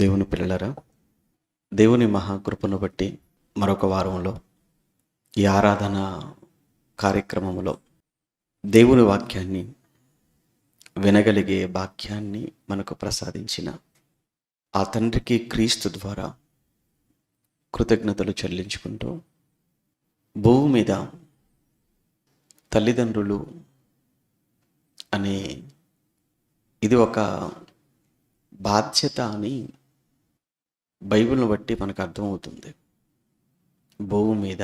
దేవుని పిల్లలరా, దేవుని మహాకృపను బట్టి మరొక వారంలో ఈ ఆరాధన కార్యక్రమంలో దేవుని వాక్యాన్ని వినగలిగే భాగ్యాన్ని మనకు ప్రసాదించిన ఆ తండ్రికి క్రీస్తు ద్వారా కృతజ్ఞతలు చెల్లించుకుంటూ, భూమి మీద తల్లిదండ్రులు అనే ఇది ఒక బాధ్యత అని బైబిల్ను బట్టి మనకు అర్థమవుతుంది. భూమి మీద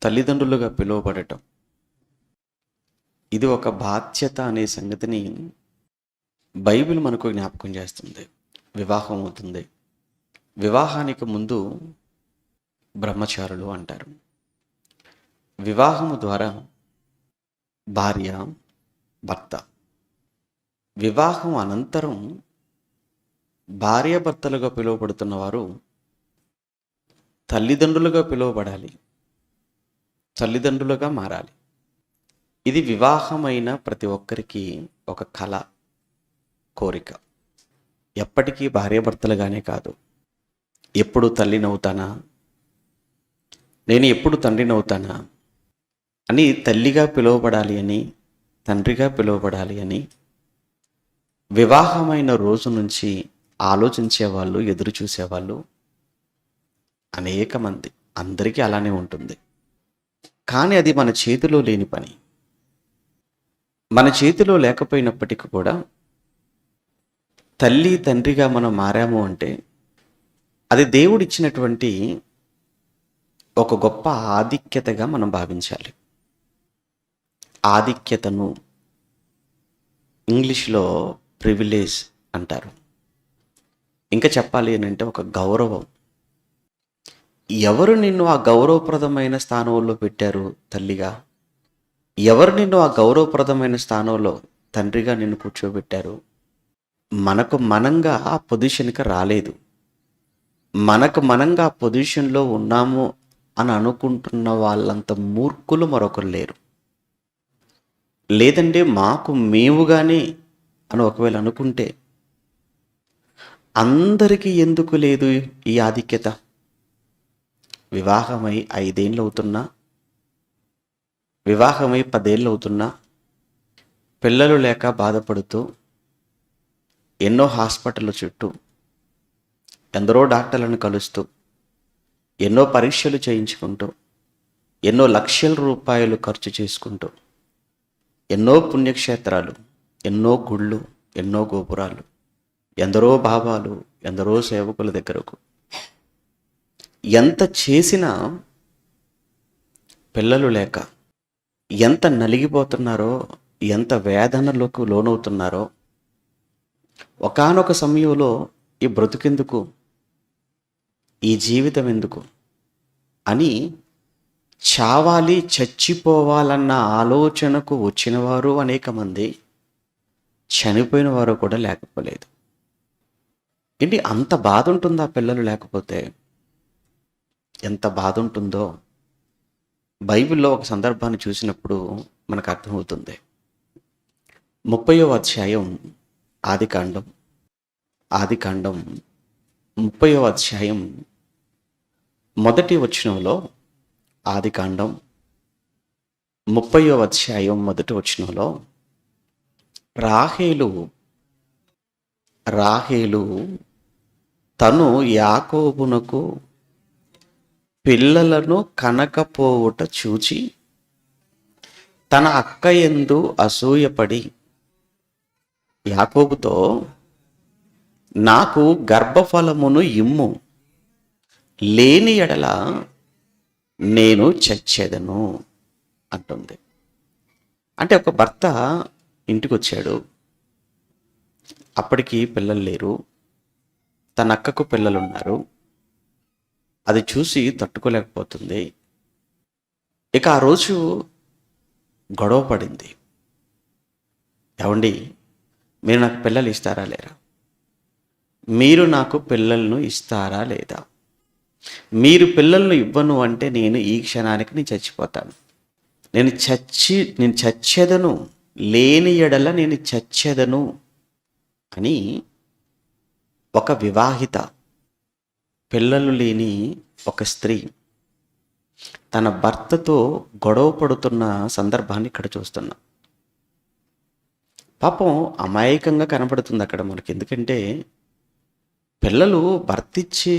తల్లిదండ్రులుగా పిలువబడటం ఇది ఒక బాధ్యత అనే సంగతిని బైబిల్ మనకు జ్ఞాపకం చేస్తుంది. వివాహం అవుతుంది. వివాహానికి ముందు బ్రహ్మచారులు అంటారు. వివాహము ద్వారా భార్య, భర్త. వివాహం అనంతరం భార్యాభర్తలుగా పిలువబడుతున్న వారు తల్లిదండ్రులుగా పిలువబడాలి, తల్లిదండ్రులుగా మారాలి. ఇది వివాహమైన ప్రతి ఒక్కరికి ఒక కళ, కోరిక. ఎప్పటికీ భార్యాభర్తలుగానే కాదు, ఎప్పుడు తల్లినవుతానా, నేను ఎప్పుడు తండ్రినవుతానా అని తల్లిగా పిలువబడాలి అని, తండ్రిగా పిలువబడాలి అని వివాహమైన రోజు నుంచి ఆలోచించేవాళ్ళు, ఎదురు చూసేవాళ్ళు అనేక మంది. అందరికీ అలానే ఉంటుంది. కానీ అది మన చేతిలో లేని పని. మన చేతిలో లేకపోయినప్పటికీ కూడా తల్లి, తండ్రిగా మనం మారాము అంటే అది దేవుడిచ్చినటువంటి ఒక గొప్ప ఆధిక్యతగా మనం భావించాలి. ఆధిక్యతను ఇంగ్లీష్లో ప్రివిలేజ్ అంటారు. ఇంకా చెప్పాలి అని అంటే ఒక గౌరవం. ఎవరు నిన్ను ఆ గౌరవప్రదమైన స్థానంలో పెట్టారు తల్లిగా? ఎవరు నిన్ను ఆ గౌరవప్రదమైన స్థానంలో తండ్రిగా నిన్ను కూర్చోబెట్టారు? మనకు మనంగా ఆ పొజిషన్కి రాలేదు. మనకు మనంగా ఆ పొజిషన్లో ఉన్నాము అని అనుకుంటున్న వాళ్ళంత మూర్ఖులు మరొకరు లేరు. లేదంటే మాకు మేముగానే అని ఒకవేళ అనుకుంటే అందరికీ ఎందుకు లేదు ఈ ఆధిక్యత? వివాహమై 5 ఏళ్ళు అవుతున్నా, వివాహమై 10 ఏళ్ళు అవుతున్నా, పిల్లలు లేక బాధపడుతూ ఎన్నో హాస్పిటల్ చుట్టూ, ఎందరో డాక్టర్లను కలుస్తూ, ఎన్నో పరీక్షలు చేయించుకుంటూ, ఎన్నో లక్షల రూపాయలు ఖర్చు చేసుకుంటూ, ఎన్నో పుణ్యక్షేత్రాలు, ఎన్నో గుళ్ళు, ఎన్నో గోపురాలు, ఎందరో భావాలు, ఎందరో సేవకుల దగ్గరకు ఎంత చేసినా పిల్లలు లేక ఎంత నలిగిపోతున్నారో, ఎంత వేదనలకు లోనవుతున్నారో. ఒకానొక సమయంలో ఈ బ్రతుకెందుకు, ఈ జీవితం ఎందుకు అని చావాలి, చచ్చిపోవాలన్న ఆలోచనకు వచ్చిన వారు అనేక మంది, చనిపోయిన వారు కూడా లేకపోలేదు. ఏంటి అంత బాధ ఉంటుందా? పిల్లలు లేకపోతే ఎంత బాధ ఉంటుందో బైబిల్లో ఒక సందర్భాన్ని చూసినప్పుడు మనకు అర్థమవుతుంది. 30వ అధ్యాయం ఆదికాండం 30వ అధ్యాయం మొదటి వచనంలో, ఆదికాండం 30వ అధ్యాయం మొదటి వచనంలో రాహేలు తను యాకోబునకు పిల్లలను కనకపోవుట చూచి తన అక్క యందు అసూయపడి యాకోబుతో, నాకు గర్భఫలమును ఇమ్ము, లేని ఎడల నేను చచ్చెదను అంటుంది. అంటే ఒక భర్త ఇంటికి వచ్చాడు, అప్పటికి పిల్లలు లేరు, తన అక్కకు పిల్లలున్నారు. అది చూసి తట్టుకోలేకపోతుంది. ఇక ఆ రోజు గొడవ పడింది. ఏమండి, మీరు నాకు పిల్లలు ఇస్తారా లేరా? మీరు నాకు పిల్లలను ఇస్తారా లేదా? మీరు పిల్లలను ఇవ్వను అంటే నేను ఈ క్షణానికి నేను చచ్చిపోతాను. నేను చచ్చెదను, లేని ఎడల నేను చచ్చెదను అని ఒక వివాహిత పిల్లలు లేని ఒక స్త్రీ తన భర్తతో గొడవ పడుతున్న సందర్భాన్ని ఇక్కడ చూస్తున్నాం. పాపం అమాయకంగా కనపడుతుంది అక్కడ మనకి. ఎందుకంటే పిల్లలు భర్త ఇచ్చే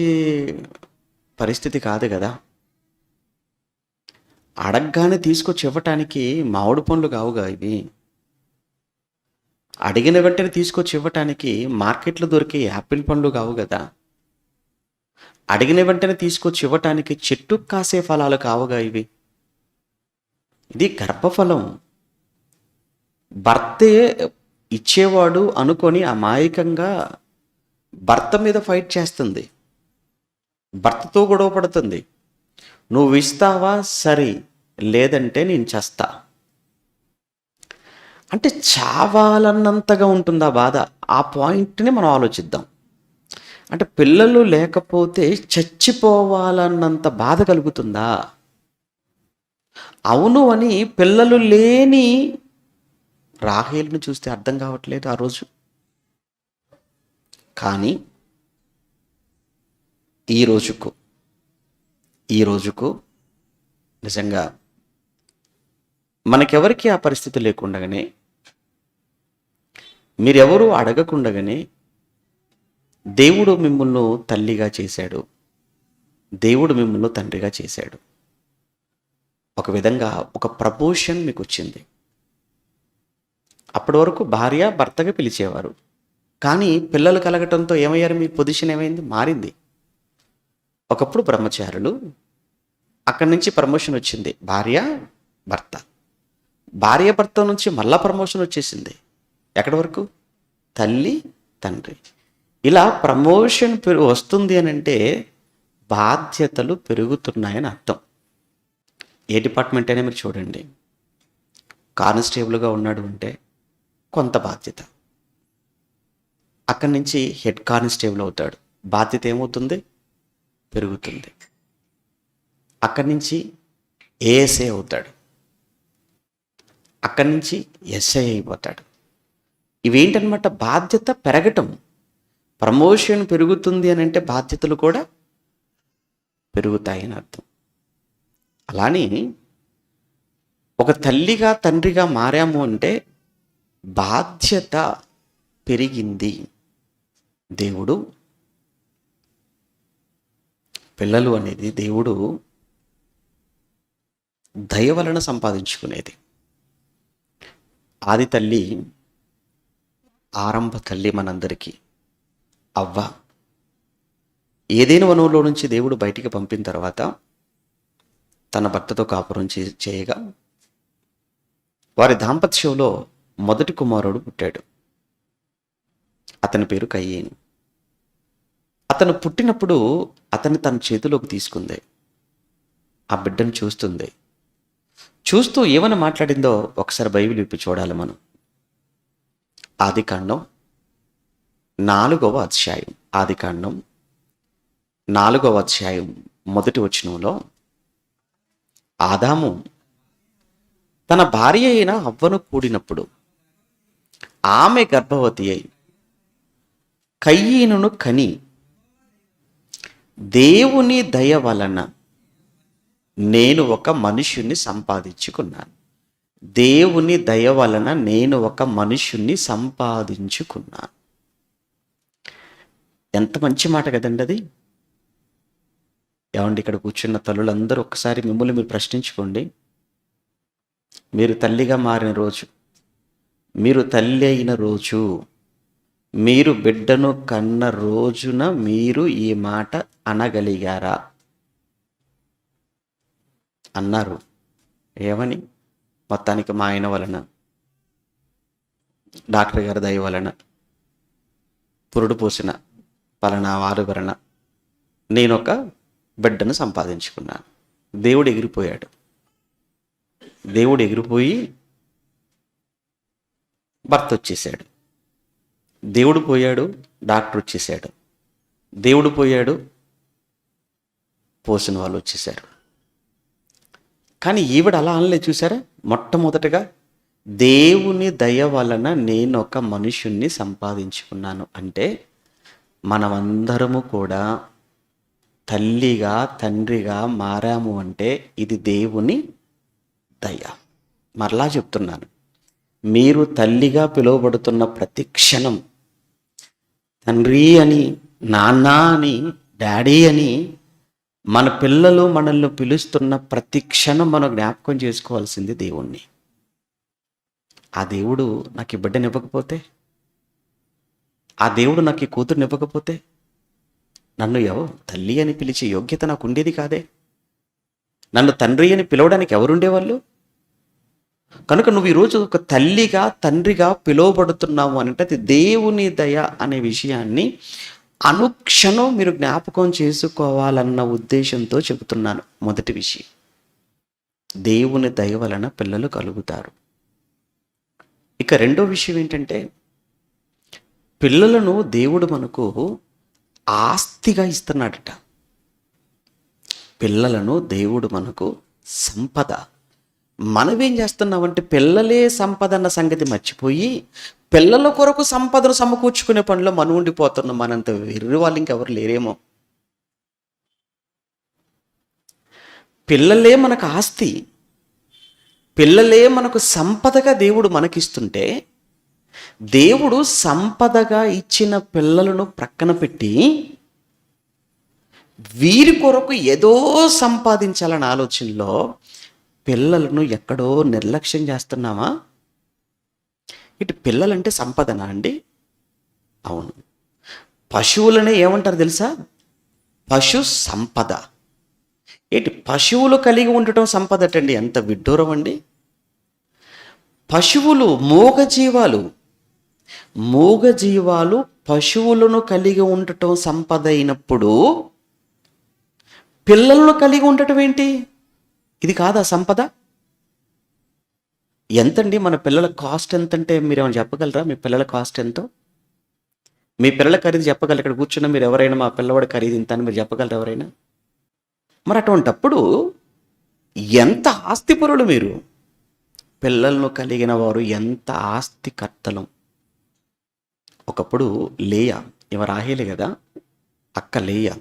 పరిస్థితి కాదు కదా. అడగగానే తీసుకొచ్చి ఇవ్వటానికి మామిడి పండ్లు కావుగా ఇవి. అడిగిన వెంటనే తీసుకొచ్చి ఇవ్వటానికి మార్కెట్లో దొరికే యాపిల్ పండ్లు కావు కదా. అడిగిన వెంటనే తీసుకొచ్చి ఇవ్వటానికి చెట్టు కాసే ఫలాలు కావుగా ఇవి. ఇది గర్భఫలం. భర్తే ఇచ్చేవాడు అనుకొని అమాయకంగా భర్త మీద ఫైట్ చేస్తుంది, భర్తతో గొడవ పడుతుంది. నువ్వు ఇస్తావా సరే, లేదంటే నేను చస్తా. అంటే చావాలన్నంతగా ఉంటుందా బాధ? ఆ పాయింట్ని మనం ఆలోచిద్దాం. అంటే పిల్లలు లేకపోతే చచ్చిపోవాలన్నంత బాధ కలుగుతుందా? అవును అని పిల్లలు లేని రాహేలును చూస్తే అర్థం కావట్లేదు ఆ రోజు. కానీ ఈ రోజుకు నిజంగా మనకెవరికి ఆ పరిస్థితి లేకుండగానే, మీరెవరూ అడగకుండగానే దేవుడు మిమ్మల్ని తల్లిగా చేశాడు, దేవుడు మిమ్మల్ని తండ్రిగా చేశాడు. ఒక విధంగా ఒక ప్రమోషన్ మీకు వచ్చింది. అప్పటి వరకు భార్య భర్తగా పిలిచేవారు, కానీ పిల్లలు కలగటంతో ఏమయ్యారు? మీ పొజిషన్ ఏమైంది? మారింది. ఒకప్పుడు బ్రహ్మచారులు, అక్కడి నుంచి ప్రమోషన్ వచ్చింది భార్య భర్త. భార్య భర్త నుంచి మళ్ళా ప్రమోషన్ వచ్చేసింది ఎక్కడి వరకు? తల్లి తండ్రి. ఇలా ప్రమోషన్ వస్తుంది అని అంటే బాధ్యతలు పెరుగుతున్నాయని అర్థం. ఏ డిపార్ట్మెంట్ అయినా మీరు చూడండి, కానిస్టేబుల్గా ఉన్నాడు అంటే కొంత బాధ్యత, అక్కడి నుంచి హెడ్ కానిస్టేబుల్ అవుతాడు, బాధ్యత ఏమవుతుంది? పెరుగుతుంది. అక్కడి నుంచి ఏఎస్ఐ అవుతాడు, అక్కడి నుంచి ఎస్ఐ అయిపోతాడు. ఇవేంటనమాట? బాధ్యత పెరగటం. ప్రమోషన్ పెరుగుతుంది అని అంటే బాధ్యతలు కూడా పెరుగుతాయని అర్థం. అలానే ఒక తల్లిగా తండ్రిగా మారాము అంటే బాధ్యత పెరిగింది. దేవుడు పిల్లలు అనేది దేవుడు దయ వలన సంపాదించుకునేది. ఆది తల్లి, ఆరంభ తల్లి మనందరికీ అవ్వ. ఏదైనా వనంలో నుంచి దేవుడు బయటికి పంపిన తర్వాత తన భర్తతో కాపురం చేయగా వారి దాంపత్యంలో మొదటి కుమారుడు పుట్టాడు. అతని పేరు కయ్యేను. అతను పుట్టినప్పుడు అతన్ని తన చేతిలోకి తీసుకుంది. ఆ బిడ్డను చూస్తుంది. చూస్తూ ఏమని మాట్లాడిందో ఒకసారి బైబిల్ విప్పి చూడాలి మనం. ఆదికాండం 4వ అధ్యాయం. ఆదికాండం 4వ అధ్యాయం మొదటి వచనంలో ఆదాము తన భార్య అయిన హవ్వను కూడినప్పుడు ఆమె గర్భవతి అయి కయ్యీనును కని దేవుని దయ వలన నేను ఒక మనుష్యుణ్ణి సంపాదించుకున్నాను. దేవుని దయ వలన నేను ఒక మనుష్యుణ్ణి సంపాదించుకున్నాను. ఎంత మంచి మాట కదండి అది. ఏమండి, ఇక్కడ కూర్చున్న తల్లులందరూ ఒక్కసారి మిమ్మల్ని మీరు ప్రశ్నించుకోండి. మీరు తల్లిగా మారిన రోజు, మీరు తల్లి అయిన రోజు, మీరు బిడ్డను కన్న రోజున మీరు ఈ మాట అనగలిగారా? అన్నారు. ఏమని? మొత్తానికి మా ఆయన వలన, డాక్టర్ గారి దయ వలన, పురుడు పోసిన పలానా వారి వలన నేను ఒక బిడ్డను సంపాదించుకున్నాను. దేవుడు ఎగిరిపోయాడు. దేవుడు ఎగిరిపోయి భర్త వచ్చేసాడు. దేవుడు పోయాడు, డాక్టర్ వచ్చేసాడు. దేవుడు పోయాడు, పోసిన వాళ్ళు వచ్చేసారు. కానీ ఈవిడ అలా అనలేదు. చూసారా? మొట్టమొదటగా దేవుని దయ వలన నేను ఒక మనుషుణ్ణి సంపాదించుకున్నాను అంటే మనమందరము కూడా తల్లిగా తండ్రిగా మారాము అంటే ఇది దేవుని దయ. మరలా చెప్తున్నాను, మీరు తల్లిగా పిలువబడుతున్న ప్రతి క్షణం, తండ్రి అని, నాన్న అని, డాడీ అని మన పిల్లలు మనల్ని పిలుస్తున్న ప్రతి క్షణం మనం జ్ఞాపకం చేసుకోవాల్సింది దేవుణ్ణి. ఆ దేవుడు నాకు ఈ బిడ్డనివ్వకపోతే, ఆ దేవుడు నాకు ఈ కూతురునివ్వకపోతే, నన్ను తల్లి అని పిలిచే యోగ్యత నాకు ఉండేది కాదే. నన్ను తండ్రి అని పిలవడానికి ఎవరుండేవాళ్ళు? కనుక నువ్వు ఈరోజు ఒక తల్లిగా తండ్రిగా పిలువబడుతున్నావు అంటే అది దేవుని దయ అనే విషయాన్ని అనుక్షణం మీరు జ్ఞాపకం చేసుకోవాలన్న ఉద్దేశంతో చెబుతున్నాను. మొదటి విషయం, దేవుని దయ వలన పిల్లలు కలుగుతారు. ఇక రెండో విషయం ఏంటంటే, పిల్లలను దేవుడు మనకు ఆస్తిగా ఇస్తున్నాడట. పిల్లలను దేవుడు మనకు సంపద. మనమేం చేస్తున్నామంటే పిల్లలే సంపద అన్న సంగతి మర్చిపోయి పిల్లల కొరకు సంపదను సమకూర్చుకునే పనిలో మనం ఉండిపోతున్నాం. మనంత వెర్రి వాళ్ళు ఇంకెవరు లేరేమో. పిల్లలే మనకు ఆస్తి, పిల్లలే మనకు సంపదగా దేవుడు మనకిస్తుంటే, దేవుడు సంపదగా ఇచ్చిన పిల్లలను ప్రక్కన పెట్టి వీరి కొరకు ఏదో సంపాదించాలన్న ఆలోచనలో పిల్లలను ఎక్కడో నిర్లక్ష్యం చేస్తున్నామా? ఇటు పిల్లలంటే సంపదనా అండి? అవును. పశువులనే ఏమంటారు తెలుసా? పశు సంపద. ఏంటి పశువులు కలిగి ఉండటం సంపద అటండి? ఎంత విడ్డూరం అండి! పశువులు మూగజీవాలు పశువులను కలిగి ఉండటం సంపద అయినప్పుడు పిల్లలను కలిగి ఉండటం ఏంటి? ఇది కాదా సంపద? ఎంతండి మన పిల్లల కాస్ట్ ఎంతంటే మీరు ఏమైనా చెప్పగలరా? మీ పిల్లల కాస్ట్ ఎంతో? మీ పిల్లల ఖరీదు చెప్పగలరు? ఇక్కడ కూర్చున్న మీరు ఎవరైనా మా పిల్లవాడి ఖరీదు ఇంత అని మీరు చెప్పగలరు ఎవరైనా? మరి అటువంటప్పుడు ఎంత ఆస్తిపరులు మీరు! పిల్లలను కలిగిన వారు ఎంత ఆస్తికర్తలు! ఒకప్పుడు లేయా, ఇవ రాహేలే కదా, అక్క లేయా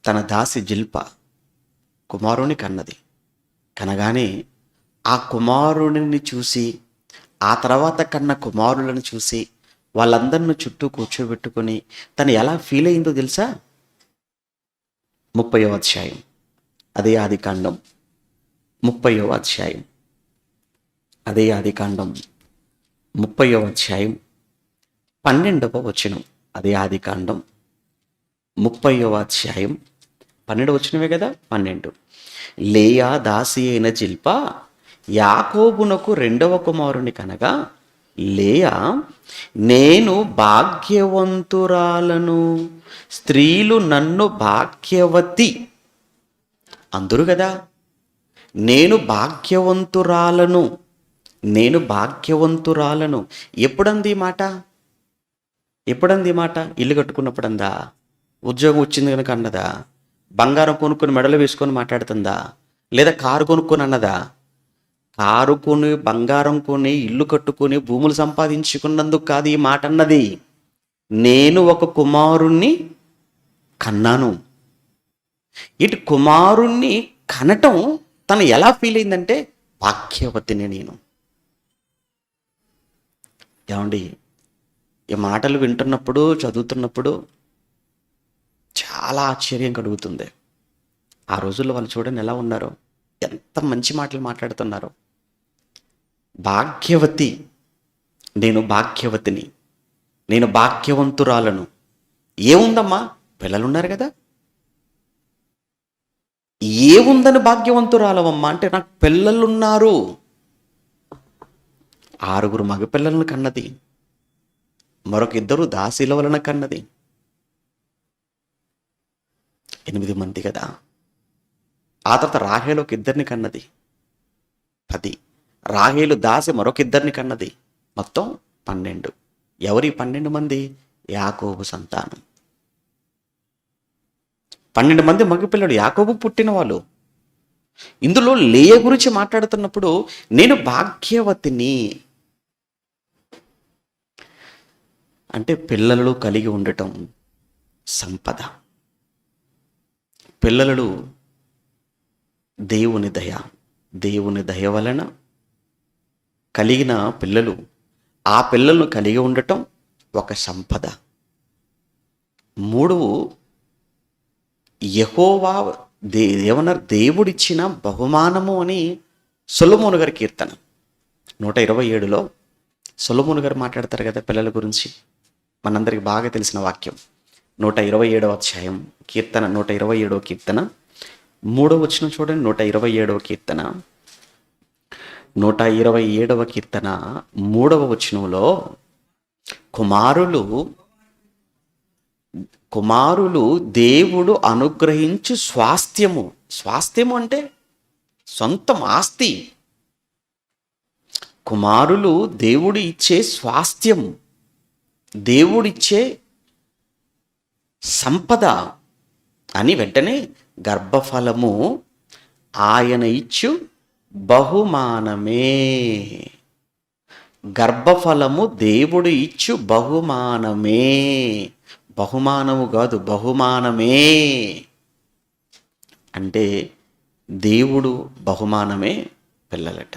తన దాసి జిల్పా కుమారుని కన్నది. కనగానే ఆ కుమారుడిని చూసి, ఆ తర్వాత కన్న కుమారులను చూసి వాళ్ళందరిని చుట్టూ కూర్చోబెట్టుకొని తను ఎలా ఫీల్ అయిందో తెలుసా? 30వ అధ్యాయం, అదే ఆదికాండం 30వ అధ్యాయం, అదే ఆదికాండం 30వ అధ్యాయం 12వ వచనం. అదే ఆదికాండం 30వ అధ్యాయం 12వ వచనమే కదా, 12. లేయా దాసి అయిన జిల్పా యాకోబునకు 2వ కుమారుని కనగా, లేయా నేను భాగ్యవంతురాలను, స్త్రీలు నన్ను భాగ్యవతి అందురు కదా. నేను భాగ్యవంతురాలను, నేను భాగ్యవంతురాలను. ఎప్పుడంది ఈ మాట? ఎప్పుడంది ఈ మాట? ఇల్లు కట్టుకున్నప్పుడు అందా? ఉద్యోగం వచ్చింది కనుక అన్నదా? బంగారం కొనుక్కొని మెడలు వేసుకొని మాట్లాడుతుందా? లేదా కారు కొనుక్కొని అన్నదా? కారు కొని, బంగారం కొని, ఇల్లు కట్టుకొని, భూములు సంపాదించుకున్నందుకు కాదు ఈ మాట అన్నది. నేను ఒక కుమారుణ్ణి కన్నాను. ఇటు కుమారుణ్ణి కనటం తను ఎలా ఫీల్ అయిందంటే, భాగ్యవతిని నేను. ఏమండి, ఈ మాటలు వింటున్నప్పుడు, చదువుతున్నప్పుడు చాలా ఆశ్చర్యం కలుగుతుంది. ఆ రోజుల్లో వాళ్ళు చూడండి ఎలా ఉన్నారో, ఎంత మంచి మాటలు మాట్లాడుతున్నారో. భాగ్యవతి, నేను భాగ్యవతిని, నేను భాగ్యవంతురాలను. ఏముందమ్మా? పిల్లలున్నారు కదా. ఏముందని భాగ్యవంతురాలవమ్మా అంటే, నాకు పిల్లలున్నారు. 6 మగపిల్లలను కన్నది, మరొక 2 దాసీల వలన కన్నది. 8 మంది కదా. ఆ తర్వాత రాహేలు ఒక 2 కన్నది, 10. రాహేలు దాసి మరొక 2 కన్నది, మొత్తం 12. ఎవరి 12 మంది? యాకోబు సంతానం. 12 మంది మగపిల్లలు యాకోబు పుట్టిన వాళ్ళు. ఇందులో లేయ గురించి మాట్లాడుతున్నప్పుడు నేను భాగ్యవతిని అంటే పిల్లలు కలిగి ఉండటం, సంపద. పిల్లలు దేవుని దయ. దేవుని దయ వలన కలిగిన పిల్లలు, ఆ పిల్లలను కలిగి ఉండటం ఒక సంపద. మూడవ, యెహోవా ఏమన్నారు, దేవుడిచ్చిన బహుమానము అని సొలొమోను గారి కీర్తన 127లో సొలొమోను గారు మాట్లాడతారు కదా పిల్లల గురించి. మనందరికి బాగా తెలిసిన వాక్యం. 127వ అధ్యాయం కీర్తన, 127వ కీర్తన 3వ వచనం చూడండి. 127వ కీర్తన 127వ కీర్తన 3వ వచనంలో, కుమారులు దేవుడు అనుగ్రహించు స్వాస్థ్యము. స్వాస్థ్యము అంటే సొంతం ఆస్తి. కుమారులు దేవుడు ఇచ్చే స్వాస్థ్యం, దేవుడిచ్చే సంపద అని వెంటనే గర్భఫలము ఆయన ఇచ్చు బహుమానమే. గర్భఫలము దేవుడు ఇచ్చు బహుమానమే. బహుమానము కాదు, బహుమానమే. అంటే దేవుడు బహుమానమే పిల్లలట.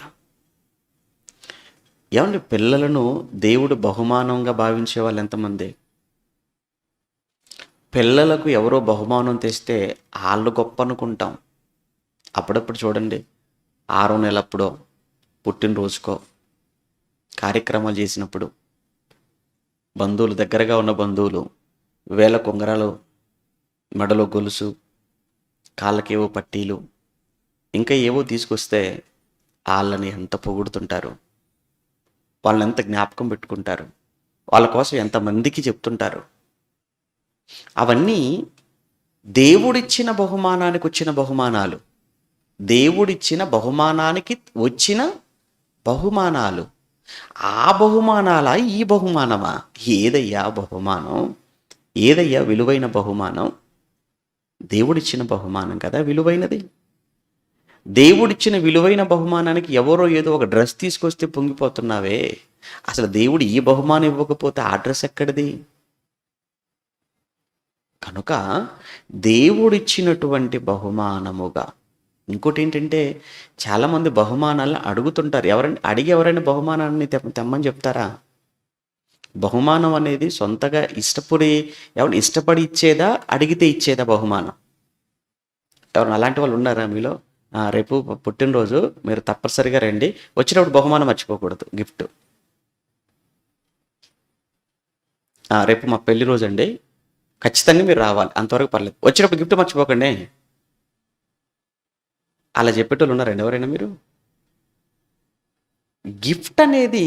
ఏమండి, పిల్లలను దేవుడు బహుమానంగా భావించే వాళ్ళు ఎంతమంది? పిల్లలకు ఎవరో బహుమానం తెస్తే వాళ్ళు గొప్ప అనుకుంటాం. అప్పుడప్పుడు చూడండి, 6వ నెలప్పుడో పుట్టినరోజుకో కార్యక్రమాలు చేసినప్పుడు బంధువులు, దగ్గరగా ఉన్న బంధువులు వేల కొంగరాలు, మెడలో గొలుసు, కాళ్ళకేవో పట్టీలు, ఇంకా ఏవో తీసుకొస్తే వాళ్ళని ఎంత పొగుడుతుంటారు, వాళ్ళని ఎంత జ్ఞాపకం పెట్టుకుంటారు, వాళ్ళ కోసం ఎంతమందికి చెప్తుంటారు. అవన్నీ దేవుడిచ్చిన బహుమానానికి వచ్చిన బహుమానాలు. దేవుడిచ్చిన బహుమానానికి వచ్చిన బహుమానాలు. ఆ బహుమానాల ఈ బహుమానమా? ఏదయ్యా బహుమానం? ఏదయ్యా విలువైన బహుమానం? దేవుడిచ్చిన బహుమానం కదా విలువైనది. దేవుడిచ్చిన విలువైన బహుమానానికి ఎవరో ఏదో ఒక డ్రెస్ తీసుకొస్తే పొంగిపోతున్నావే. అసలు దేవుడు ఈ బహుమానం ఇవ్వకపోతే ఆ డ్రెస్ ఎక్కడిది? కనుక దేవుడిచ్చినటువంటి బహుమానముగా. ఇంకోటి ఏంటంటే, చాలామంది బహుమానాలను అడుగుతుంటారు. ఎవరైనా బహుమానాన్ని తెమ్మని చెప్తారా? బహుమానం అనేది సొంతగా ఇష్టపడి ఇచ్చేదా, అడిగితే ఇచ్చేదా బహుమానం? ఎవరు అలాంటి వాళ్ళు ఉన్నారా మీలో? రేపు పుట్టినరోజు, మీరు తప్పనిసరిగా రండి, వచ్చినప్పుడు బహుమానం మర్చిపోకూడదు, గిఫ్ట్. రేపు మా పెళ్లి రోజు అండి, ఖచ్చితంగా మీరు రావాలి, అంతవరకు పర్లేదు, వచ్చినప్పుడు గిఫ్ట్ మర్చిపోకండి. అలా చెప్పేటోళ్ళు ఉన్నారండి ఎవరైనా మీరు? గిఫ్ట్ అనేది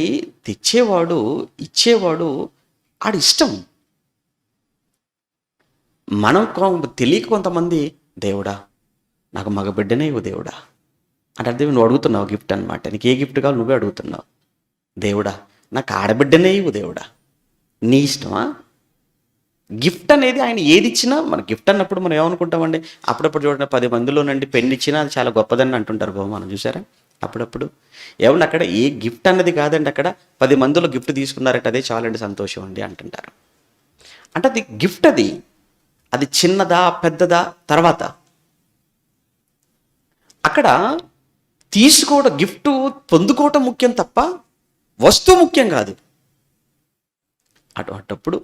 తెచ్చేవాడు, ఇచ్చేవాడు ఆడి ఇష్టం. మనం తెలియక కొంతమంది, దేవుడా నాకు మగ బిడ్డనే ఇవ్వు దేవుడా అంటే అర్థం నువ్వు అడుగుతున్నావు గిఫ్ట్ అనమాట. నీకు ఏ గిఫ్ట్ కావాలి నువ్వే అడుగుతున్నావు. దేవుడా నాకు ఆడబిడ్డనే ఇవ్వు దేవుడా. నీ ఇష్టమా? గిఫ్ట్ అనేది ఆయన ఏది ఇచ్చినా, మన గిఫ్ట్ అన్నప్పుడు మనం ఏమనుకుంటామండి? అప్పుడప్పుడు చూడండి, 10 మందిలోనండి పెళ్లి ఇచ్చినా అది చాలా గొప్పదని అంటుంటారు బహుమానం, చూసారా? అప్పుడప్పుడు ఏమన్నా అక్కడ ఏ గిఫ్ట్ అన్నది కాదండి, అక్కడ 10 మందిలో గిఫ్ట్ తీసుకున్నారంటే అదే చాలండి సంతోషం అండి అంటుంటారు. అంటే అది గిఫ్ట్, అది చిన్నదా పెద్దదా తర్వాత. అక్కడ తీసుకోవడం, గిఫ్ట్ పొందుకోవటం ముఖ్యం తప్ప వస్తువు ముఖ్యం కాదు. అటప్పుడు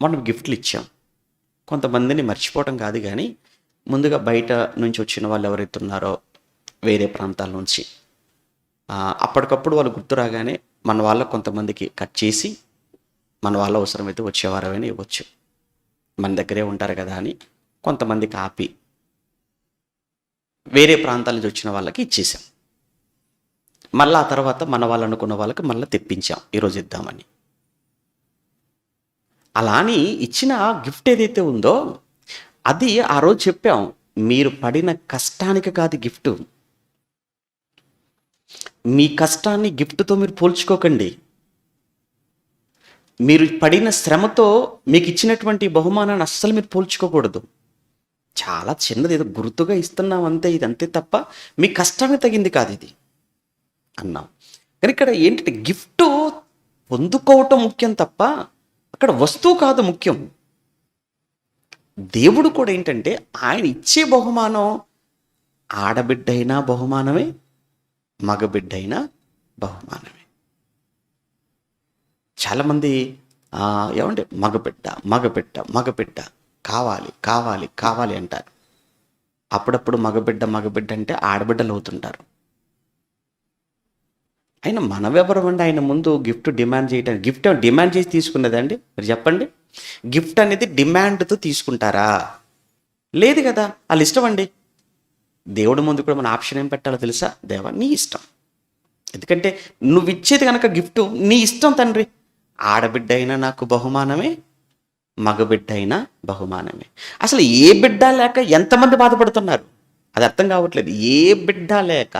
మనం గిఫ్ట్లు ఇచ్చాం, కొంతమందిని మర్చిపోవటం కాదు, కానీ ముందుగా బయట నుంచి వచ్చిన వాళ్ళు ఎవరైతే ఉన్నారో వేరే ప్రాంతాల నుంచి, అప్పటికప్పుడు వాళ్ళు గుర్తు రాగానే మన వాళ్ళ కొంతమందికి కట్ చేసి, మన వాళ్ళ అవసరమైతే వచ్చేవారమైనా ఇవ్వచ్చు, మన దగ్గరే ఉంటారు కదా అని కొంతమందికి ఆపి వేరే ప్రాంతాల నుంచి వచ్చిన వాళ్ళకి ఇచ్చేసాం. మళ్ళీ ఆ తర్వాత మన వాళ్ళు అనుకున్న వాళ్ళకి మళ్ళీ తెప్పించాం ఈరోజు ఇద్దామని. అలా అని ఇచ్చిన గిఫ్ట్ ఏదైతే ఉందో అది ఆ రోజు చెప్పాం, మీరు పడిన కష్టానికి కాదు గిఫ్ట్. మీ కష్టాన్ని గిఫ్ట్తో మీరు పోల్చుకోకండి. మీరు పడిన శ్రమతో మీకు ఇచ్చినటువంటి బహుమానాన్ని అస్సలు మీరు పోల్చుకోకూడదు. చాలా చిన్నది, ఏదో గుర్తుగా ఇస్తున్నాం అంతే, ఇది అంతే తప్ప మీ కష్టానికి తగింది కాదు ఇది అన్నాం. కానీ ఇక్కడ ఏంటంటే, గిఫ్ట్ పొందుకోవటం ముఖ్యం తప్ప అక్కడ వస్తువు కాదు ముఖ్యం. దేవుడు కూడా ఏంటంటే ఆయన ఇచ్చే బహుమానం ఆడబిడ్డైనా బహుమానమే, మగబిడ్డైనా బహుమానమే. చాలామంది ఏమంటే మగబిడ్డ మగబిడ్డ మగబిడ్డ కావాలి కావాలి కావాలి అంటారు. అప్పుడప్పుడు మగబిడ్డ మగబిడ్డ అంటే ఆడబిడ్డలు అవుతుంటారు. అయినా మనమెవరమండి ఆయన ముందు గిఫ్ట్ డిమాండ్ చేయడానికి? గిఫ్ట్ డిమాండ్ చేసి తీసుకున్నదండి? మీరు చెప్పండి. గిఫ్ట్ అనేది డిమాండ్తో తీసుకుంటారా? లేదు కదా, వాళ్ళ ఇష్టం అండి. దేవుడి ముందు కూడా మన ఆప్షన్ ఏం పెట్టాలో తెలుసా? దేవా నీ ఇష్టం. ఎందుకంటే నువ్వు ఇచ్చేది కనుక గిఫ్ట్ నీ ఇష్టం తండ్రి. ఆడబిడ్డ అయినా నాకు బహుమానమే, మగబిడ్డ అయినా బహుమానమే. అసలు ఏ బిడ్డ లేక ఎంతమంది బాధపడుతున్నారు అది అర్థం కావట్లేదు. ఏ బిడ్డ లేక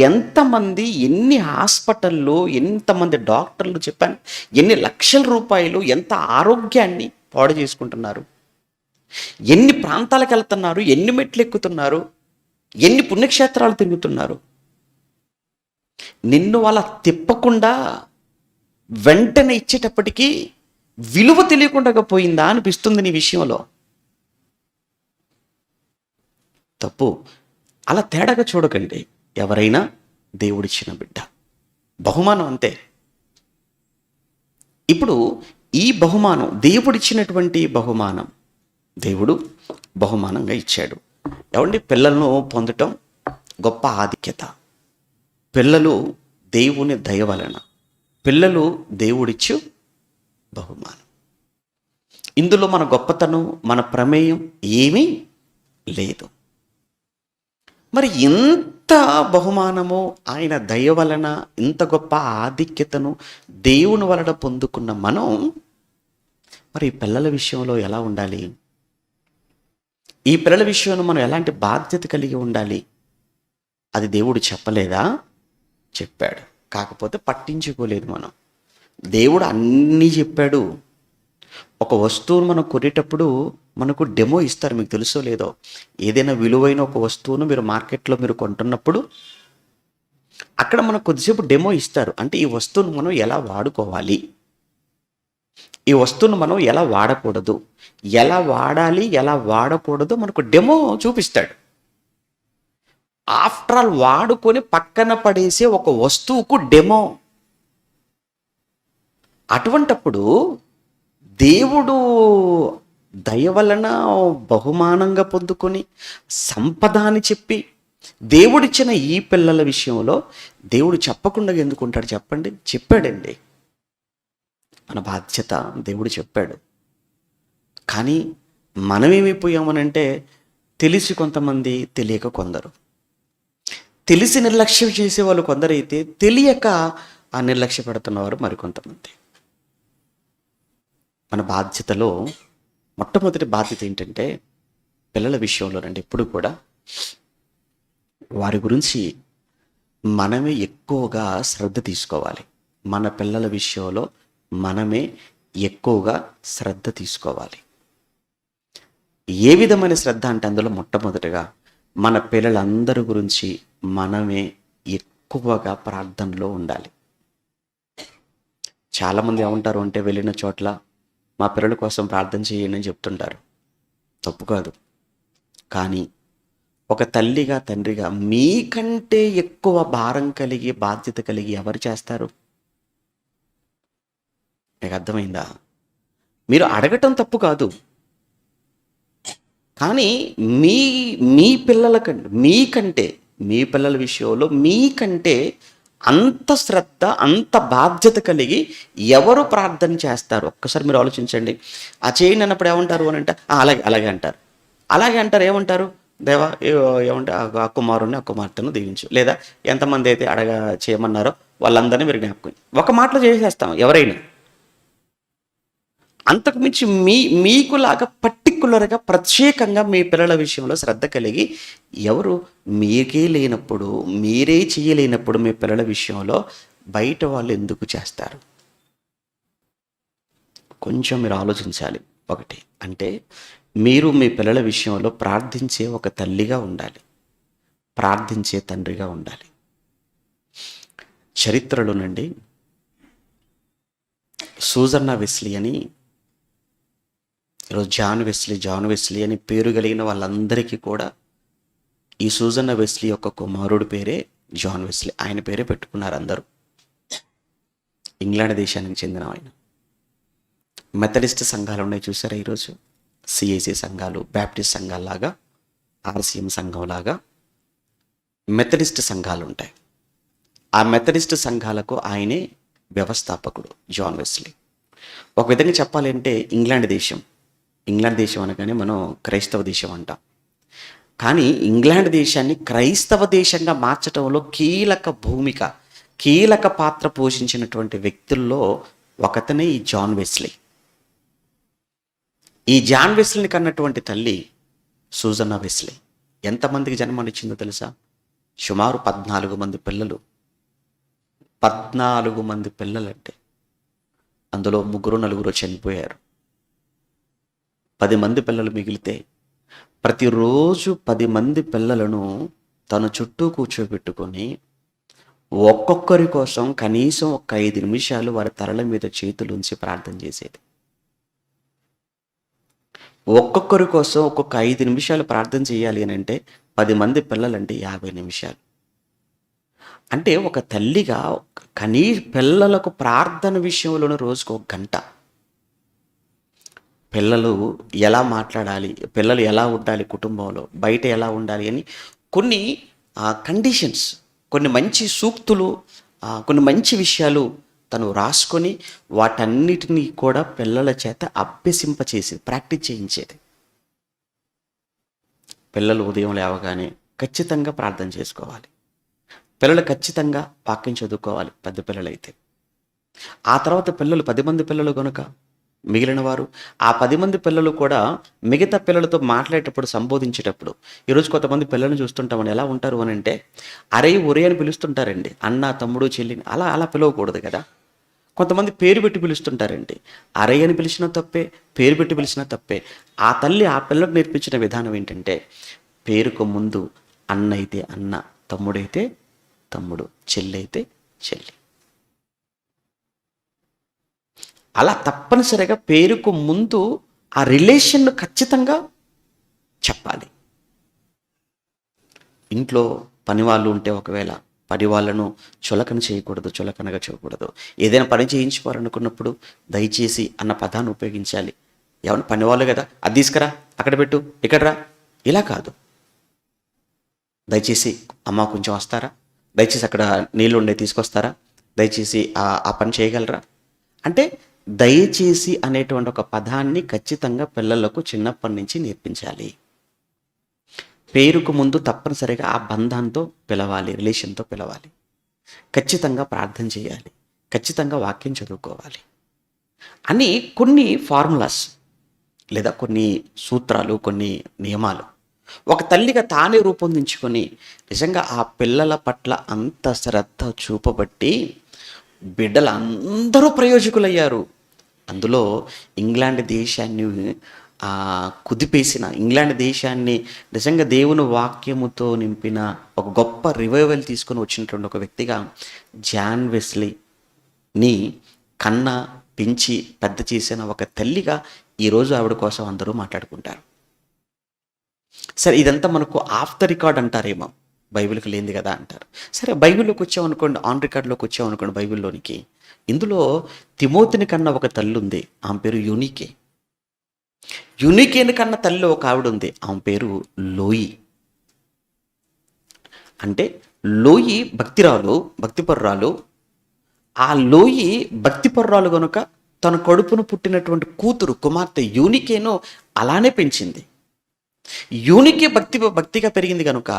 ఎంతమంది, ఎన్ని హాస్పిటల్లో ఎంతమంది డాక్టర్లు చెప్పాను, ఎన్ని లక్షల రూపాయలు, ఎంత ఆరోగ్యాన్ని పాడు చేసుకుంటున్నారు, ఎన్ని ప్రాంతాలకు వెళ్తున్నారు, ఎన్ని మెట్లు ఎక్కుతున్నారు, ఎన్ని పుణ్యక్షేత్రాలు తిరుగుతున్నారు. నిన్ను వాళ్ళ తిప్పకుండా వెంటనే ఇచ్చేటప్పటికీ విలువ తెలియకుండా పోయిందా అనిపిస్తుంది నీ విషయంలో. తప్పు. అలా తేడాగా చూడకండి. ఎవరైనా దేవుడిచ్చిన బిడ్డ బహుమానం అంతే. ఇప్పుడు ఈ బహుమానం దేవుడిచ్చినటువంటి బహుమానం దేవుడు బహుమానంగా ఇచ్చాడు. ఏమండి, పిల్లలను పొందటం గొప్ప ఆధిక్యత. పిల్లలు దేవుని దయ వలన, పిల్లలు దేవుడిచ్చు బహుమానం. ఇందులో మన గొప్పతనం, మన ప్రమేయం ఏమీ లేదు. మరి ఇంత బహుమానము ఆయన దయ వలన, ఇంత గొప్ప ఆధిక్యతను దేవుని వలన పొందుకున్న మనం మరి ఈ పిల్లల విషయంలో ఎలా ఉండాలి? ఈ పిల్లల విషయంలో మనం ఎలాంటి బాధ్యత కలిగి ఉండాలి? అది దేవుడు చెప్పలేదా? చెప్పాడు. కాకపోతే పట్టించుకోలేదు మనం. దేవుడు అన్నీ చెప్పాడు. ఒక వస్తువును మనం కొనేటప్పుడు మనకు డెమో ఇస్తారు. మీకు తెలుసో లేదో, ఏదైనా విలువైన ఒక వస్తువును మీరు మార్కెట్లో మీరు కొంటున్నప్పుడు అక్కడ మనకు కొద్దిసేపు డెమో ఇస్తారు. అంటే ఈ వస్తువును మనం ఎలా వాడుకోవాలి, ఈ వస్తువును మనం ఎలా వాడకూడదు, ఎలా వాడాలి ఎలా వాడకూడదు మనకు డెమో చూపిస్తాడు. ఆఫ్టర్ ఆల్ వాడుకొని పక్కన పడేసే ఒక వస్తువుకు డెమో. అటువంటప్పుడు దేవుడు దయ వలన బహుమానంగా పొందుకొని సంపద అని చెప్పి దేవుడిచ్చిన ఈ పిల్లల విషయంలో దేవుడు చెప్పకుండా ఎందుకుంటాడు చెప్పండి? చెప్పాడండి. మన బాధ్యత దేవుడు చెప్పాడు. కానీ మనమేమైపోయామనంటే తెలిసి కొంతమంది, తెలియక కొందరు. తెలిసి నిర్లక్ష్యం చేసేవాళ్ళు కొందరైతే, తెలియక ఆ నిర్లక్ష్య పెడుతున్నవారు మరికొంతమంది. మన బాధ్యతలో మొట్టమొదటి బాధ్యత ఏంటంటే పిల్లల విషయంలోనండి ఎప్పుడు కూడా వారి గురించి మనమే ఎక్కువగా శ్రద్ధ తీసుకోవాలి. మన పిల్లల విషయంలో మనమే ఎక్కువగా శ్రద్ధ తీసుకోవాలి. ఏ విధమైన శ్రద్ధ అంటే అందులో మొట్టమొదటిగా మన పిల్లలందరి గురించి మనమే ఎక్కువగా ప్రార్థనలో ఉండాలి. చాలామంది ఏమంటారు అంటే వెళ్ళిన చోట్ల మా పిల్లల కోసం ప్రార్థన చేయండి అని చెప్తుంటారు. తప్పు కాదు. కానీ ఒక తల్లిగా, తండ్రిగా మీకంటే ఎక్కువ భారం కలిగి, బాధ్యత కలిగి ఎవరు చేస్తారు? మీకు అర్థమైందా? మీరు అడగటం తప్పు కాదు. కానీ మీ మీ మీకంటే, మీ పిల్లల విషయంలో మీకంటే అంత శ్రద్ధ, అంత బాధ్యత కలిగి ఎవరు ప్రార్థన చేస్తారు? ఒక్కసారి మీరు ఆలోచించండి. ఆ చేయండి అన్నప్పుడు ఏమంటారు అని అంటే అలాగే అలాగే అంటారు. అలాగే అంటారు. ఏమంటారు? దేవా ఏమంటే ఆ కుమారుని, ఆ కుమార్తెను దీవించు, లేదా ఎంతమంది అయితే చేయమన్నారో వాళ్ళందరినీ మీరు జ్ఞాపకం. ఒక మాటలో చేసేస్తాం ఎవరైనా. అంతకు మించి మీకులాగా పర్టికులర్గా ప్రత్యేకంగా మీ పిల్లల విషయంలో శ్రద్ధ కలిగి ఎవరు? మీకే లేనప్పుడు, మీరే చేయలేనప్పుడు మీ పిల్లల విషయంలో బయట వాళ్ళు ఎందుకు చేస్తారు? కొంచెం మీరు ఆలోచించాలి. ఒకటి అంటే మీరు మీ పిల్లల విషయంలో ప్రార్థించే ఒక తల్లిగా ఉండాలి, ప్రార్థించే తండ్రిగా ఉండాలి. చరిత్రలోనండి సూజన్నా వెస్లీ అని ఈరోజు జాన్ వెస్లీ అని పేరు కలిగిన వాళ్ళందరికీ కూడా ఈ సూజన్న వెస్లీ యొక్క కుమారుడి పేరే జాన్ వెస్లీ. ఆయన పేరే పెట్టుకున్నారు అందరూ. ఇంగ్లాండ్ దేశానికి చెందిన ఆయన. మెథడిస్ట్ సంఘాలు ఉన్నాయి చూసారా ఈరోజు, సిఐసి సంఘాలు, బ్యాప్టిస్ట్ సంఘాలలాగా, ఆర్సీఎం సంఘంలాగా మెథడిస్ట్ సంఘాలు ఉంటాయి. ఆ మెథడిస్ట్ సంఘాలకు ఆయనే వ్యవస్థాపకుడు జాన్ వెస్లీ. ఒక విధంగా చెప్పాలంటే ఇంగ్లాండ్ దేశం అనగానే మనం క్రైస్తవ దేశం అంటాం. కానీ ఇంగ్లాండ్ దేశాన్ని క్రైస్తవ దేశంగా మార్చడంలో కీలక పాత్ర పోషించినటువంటి వ్యక్తుల్లో ఒకతనే ఈ జాన్ వెస్లీ. ఈ జాన్ వెస్లీని కన్నటువంటి తల్లి సూజన్నా వెస్లీ. ఎంతమందికి జన్మనిచ్చిందో తెలుసా? సుమారు 14 మంది పిల్లలు. 14 మంది పిల్లలంటే అందులో 3-4 చనిపోయారు. 10 మంది పిల్లలు మిగిలితే ప్రతిరోజు 10 మంది పిల్లలను తన చుట్టూ కూర్చోబెట్టుకొని ఒక్కొక్కరి కోసం కనీసం ఒక 5 నిమిషాలు వారి తలల మీద చేతులు ఉంచి ప్రార్థన చేసేది. ఒక్కొక్కరి కోసం ఒక్కొక్క 5 నిమిషాలు ప్రార్థన చేయాలి అని అంటే 10 మంది పిల్లలంటే 50 నిమిషాలు. అంటే ఒక తల్లిగా పిల్లలకు ప్రార్థన విషయంలోనే రోజుకు 1 గంట. పిల్లలు ఎలా మాట్లాడాలి, పిల్లలు ఎలా ఉండాలి, కుటుంబంలో బయట ఎలా ఉండాలి అని కొన్ని కండిషన్స్, కొన్ని మంచి సూక్తులు, కొన్ని మంచి విషయాలు తను రాసుకొని వాటన్నిటినీ కూడా పిల్లల చేత అభ్యసింపచేసి ప్రాక్టీస్ చేయించేది. పిల్లలు ఉదయం లేవగానే ఖచ్చితంగా ప్రార్థన చేసుకోవాలి. పిల్లలు ఖచ్చితంగా వాక్యం చదువుకోవాలి పెద్ద పిల్లలైతే. ఆ తర్వాత పిల్లలు 10 మంది పిల్లలు కనుక మిగిలిన వారు ఆ 10 మంది పిల్లలు కూడా మిగతా పిల్లలతో మాట్లాడేటప్పుడు, సంబోధించేటప్పుడు, ఈరోజు కొంతమంది పిల్లల్ని చూస్తుంటామని ఎలా ఉంటారు అని అంటే అరే ఒరే అని పిలుస్తుంటారండి. అన్న, తమ్ముడు, చెల్లిని అలా పిలవకూడదు కదా. కొంతమంది పేరు పెట్టి పిలుస్తుంటారండి. అరే అని పిలిచినా తప్పే, పేరు పెట్టి పిలిచినా తప్పే. ఆ తల్లి ఆ పిల్లలకు నేర్పించిన విధానం ఏంటంటే పేరుకు ముందు అన్న అయితే అన్న, తమ్ముడైతే తమ్ముడు, చెల్లి అయితే చెల్లి. అలా తప్పనిసరిగా పేరుకు ముందు ఆ రిలేషన్ను ఖచ్చితంగా చెప్పాలి. ఇంట్లో పని వాళ్ళు ఉంటే ఒకవేళ పని వాళ్ళను చులకనగా చేయకూడదు. ఏదైనా పని చేయించుకోవాలనుకున్నప్పుడు దయచేసి అన్న పదాన్ని ఉపయోగించాలి. ఏమన్నా పని వాళ్ళు కదా, అది తీసుకురా, అక్కడ పెట్టు, ఇక్కడ రా, ఇలా కాదు. దయచేసి అమ్మ కొంచెం వస్తారా, దయచేసి అక్కడ నీళ్ళు ఉండే తీసుకొస్తారా, దయచేసి ఆ పని చేయగలరా అంటే దయచేసి అనేటువంటి ఒక పదాన్ని ఖచ్చితంగా పిల్లలకు చిన్నప్పటి నుంచి నేర్పించాలి. పేరుకు ముందు తప్పనిసరిగా ఆ బంధంతో పిలవాలి, రిలేషన్తో పిలవాలి. ఖచ్చితంగా ప్రార్థన చేయాలి, ఖచ్చితంగా వాక్యం చదువుకోవాలి అని కొన్ని ఫార్ములాస్ లేదా కొన్ని సూత్రాలు, కొన్ని నియమాలు ఒక తల్లిగా తానే రూపొందించుకొని నిజంగా ఆ పిల్లల పట్ల అంత శ్రద్ధ చూపబట్టి బిడ్డలందరూ ప్రయోజకులయ్యారు. అందులో ఇంగ్లాండ్ దేశాన్ని కుదిపేసిన, ఇంగ్లాండ్ దేశాన్ని నిజంగా దేవుని వాక్యముతో నింపిన ఒక గొప్ప రివైవల్ తీసుకొని వచ్చినటువంటి ఒక వ్యక్తిగా జాన్ వెస్లీని పెంచి పెద్ద చేసిన ఒక తల్లిగా ఈరోజు ఆవిడ కోసం అందరూ మాట్లాడుకుంటారు. సరే, ఇదంతా మనకు ఆఫ్ ద రికార్డ్ అంటారేమో, బైబిల్కి లేనిది కదా అంటారు. సరే, బైబిల్లోకి వచ్చామనుకోండి, ఆన్ రికార్డ్లోకి వచ్చామనుకోండి బైబిల్లోనికి. ఇందులో తిమోతిని కన్నా ఒక తల్లి ఉంది, ఆమె పేరు యూనికే. యూనికేని కన్నా తల్లి ఒక ఆవిడ ఉంది, ఆమె పేరు లోయి. అంటే లోయి భక్తిపర్రాలు. ఆ లోయి భక్తిపర్రాలు కనుక తన కడుపును పుట్టినటువంటి కుమార్తె యూనికేను అలానే పెంచింది. యూనికే భక్తిగా పెరిగింది కనుక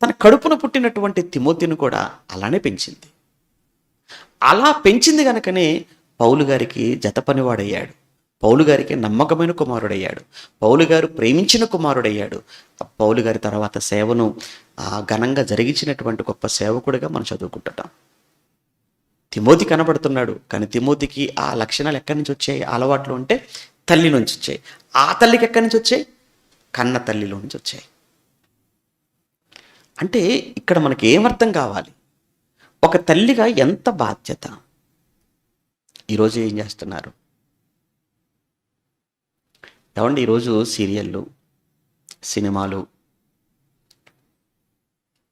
తన కడుపున పుట్టినటువంటి తిమోతిని కూడా అలానే పెంచింది. అలా పెంచింది కనుకనే పౌలు గారికి జత పనివాడయ్యాడు, పౌలు గారికి నమ్మకమైన కుమారుడయ్యాడు, పౌలు గారు ప్రేమించిన కుమారుడయ్యాడు. పౌలు గారి తర్వాత సేవను ఘనంగా జరిగించినటువంటి గొప్ప సేవకుడిగా మనం చదువుకుంటాం. తిమోతి కనబడుతున్నాడు, కానీ తిమోతికి ఆ లక్షణాలు ఎక్కడి నుంచి వచ్చాయి, అలవాట్లు అంటే తల్లి నుంచి వచ్చాయి. ఆ తల్లికి ఎక్కడి నుంచి వచ్చాయి, కన్న తల్లిలో నుంచి వచ్చాయి. అంటే ఇక్కడ మనకి ఏమర్థం కావాలి, ఒక తల్లిగా ఎంత బాధ్యత. ఈరోజు ఏం చేస్తున్నారు, ఏమండి ఈరోజు సీరియళ్ళు, సినిమాలు,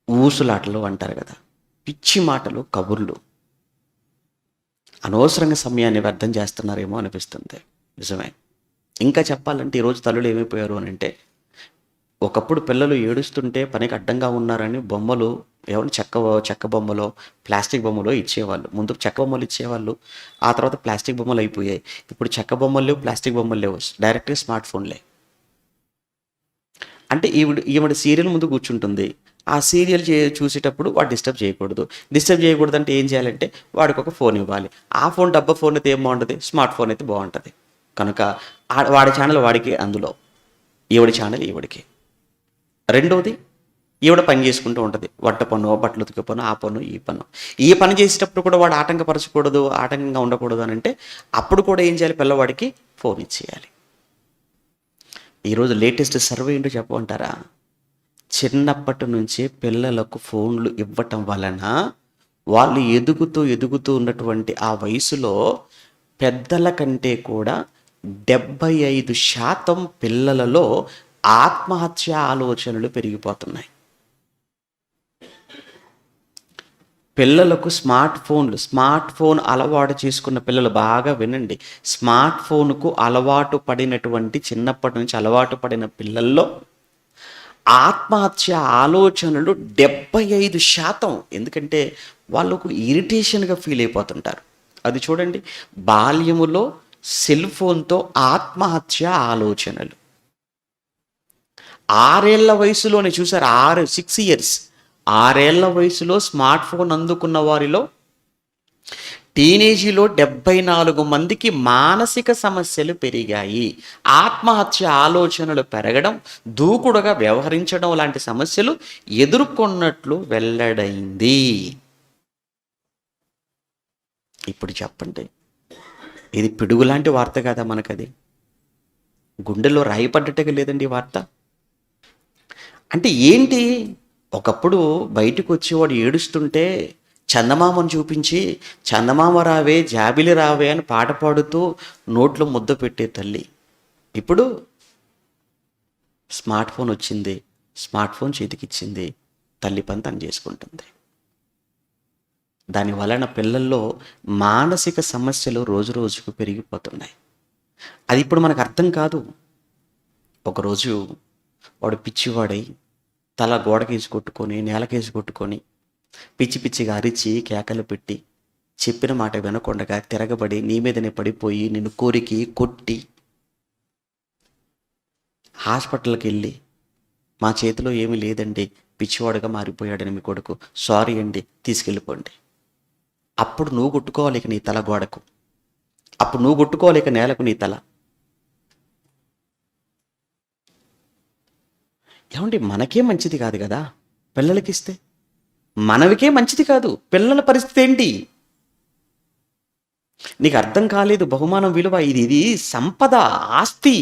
ఊసులాటలు అంటారు కదా, పిచ్చి మాటలు, కబుర్లు అనవసరంగా సమయాన్ని వ్యర్థం చేస్తున్నారేమో అనిపిస్తుంది. నిజమే. ఇంకా చెప్పాలంటే ఈరోజు తల్లులు ఏమైపోయారు అని అంటే, ఒకప్పుడు పిల్లలు ఏడుస్తుంటే పనికి అడ్డంగా ఉన్నారని బొమ్మలు, ఏమన్నా చెక్క బొమ్మలో, ప్లాస్టిక్ బొమ్మలో ఇచ్చేవాళ్ళు. ముందు చెక్క బొమ్మలు ఇచ్చేవాళ్ళు, ఆ తర్వాత ప్లాస్టిక్ బొమ్మలు అయిపోయాయి. ఇప్పుడు చెక్క బొమ్మలు లేవు, ప్లాస్టిక్ బొమ్మలు లేవు, డైరెక్ట్గా స్మార్ట్ ఫోన్లే. అంటే ఈవిడ సీరియల్ ముందు కూర్చుంటుంది. ఆ సీరియల్ చూసేటప్పుడు వాడు డిస్టర్బ్ చేయకూడదు. డిస్టర్బ్ చేయకూడదు అంటే ఏం చేయాలంటే వాడికి ఒక ఫోన్ ఇవ్వాలి. ఆ ఫోన్ డబ్బా ఫోన్ అయితే ఏం బాగుంటుంది, స్మార్ట్ ఫోన్ అయితే బాగుంటుంది. కనుక వాడి ఛానల్ వాడికి, అందులో ఈవిడ ఛానల్ ఈవిడికి. రెండోది, ఈవిడ పని చేసుకుంటూ ఉంటుంది. వంట పన్ను, బట్టలు ఉతికే పన్ను, ఆ పన్ను, ఈ పన్ను. ఈ పని చేసేటప్పుడు కూడా వాడు ఆటంకపరచకూడదు, ఆటంకంగా ఉండకూడదు అని అంటే అప్పుడు కూడా ఏం చేయాలి, పిల్లవాడికి ఫోన్ ఇచ్చేయాలి. ఈరోజు లేటెస్ట్ సర్వే ఏంటో చెప్పమంటారా? చిన్నప్పటి నుంచే పిల్లలకు ఫోన్లు ఇవ్వటం వలన వాళ్ళు ఎదుగుతూ ఉన్నటువంటి ఆ వయసులో పెద్దల కంటే కూడా 75% పిల్లలలో ఆత్మహత్య ఆలోచనలు పెరిగిపోతున్నాయి. పిల్లలకు స్మార్ట్ ఫోన్ అలవాటు చేసుకున్న పిల్లలు బాగా వినండి. స్మార్ట్ ఫోన్కు అలవాటు పడినటువంటి, చిన్నప్పటి నుంచి అలవాటు పడిన పిల్లల్లో ఆత్మహత్య ఆలోచనలు 75%. ఎందుకంటే వాళ్ళకు ఇరిటేషన్గా ఫీల్ అయిపోతుంటారు. అది చూడండి, బాల్యములో సెల్ ఫోన్తో ఆత్మహత్య ఆలోచనలు. 6 ఏళ్ల వయసులోనే చూసారు, 6 ఇయర్స్, 6 ఏళ్ల వయసులో స్మార్ట్ ఫోన్ అందుకున్న వారిలో టీనేజీలో 74 మందికి మానసిక సమస్యలు పెరిగాయి. ఆత్మహత్య ఆలోచనలు పెరగడం, దూకుడుగా వ్యవహరించడం లాంటి సమస్యలు ఎదుర్కొన్నట్లు వెల్లడైంది. ఇప్పుడు చెప్పండి, ఇది పిడుగులాంటి వార్త కదా మనకది? గుండెలో రాయి పడ్డట్టుగా లేదండి ఈ వార్త. అంటే ఏంటి, ఒకప్పుడు బయటకు వచ్చేవాడు ఏడుస్తుంటే చందమామను చూపించి చందమామ రావే, జాబిలి రావే అని పాట పాడుతూ నోట్లో ముద్ద పెట్టే తల్లి, ఇప్పుడు స్మార్ట్ ఫోన్ వచ్చింది, స్మార్ట్ ఫోన్ చేతికిచ్చింది, తల్లి పని తను చేసుకుంటుంది. దాని వలన పిల్లల్లో మానసిక సమస్యలు రోజు రోజుకు పెరిగిపోతున్నాయి. అది ఇప్పుడు మనకు అర్థం కాదు. ఒకరోజు వాడు పిచ్చివాడై తల గోడకేసి కొట్టుకొని, నేలకేసి కొట్టుకొని, పిచ్చి పిచ్చిగా అరిచి కేకలు పెట్టి, చెప్పిన మాట వినకుండగా తిరగబడి నీ మీదనే పడిపోయి నిన్ను కోరికి కొట్టి హాస్పిటల్కి వెళ్ళి, మా చేతిలో ఏమీ లేదండి, పిచ్చివాడుగా మారిపోయాడని మీ కొడుకు, సారీ అండి, తీసుకెళ్ళిపోండి. అప్పుడు నువ్వు కొట్టుకోవాలి ఇక నీ తల గోడకు, అప్పుడు నువ్వు కొట్టుకోవాలి ఇక నేలకు నీ తల. ఏమండి, మనకే మంచిది కాదు కదా పిల్లలకిస్తే? మనవికే మంచిది కాదు, పిల్లల పరిస్థితి ఏంటి? నీకు అర్థం కాలేదు బహుమానం విలువ. ఇది సంపద, ఆస్తి,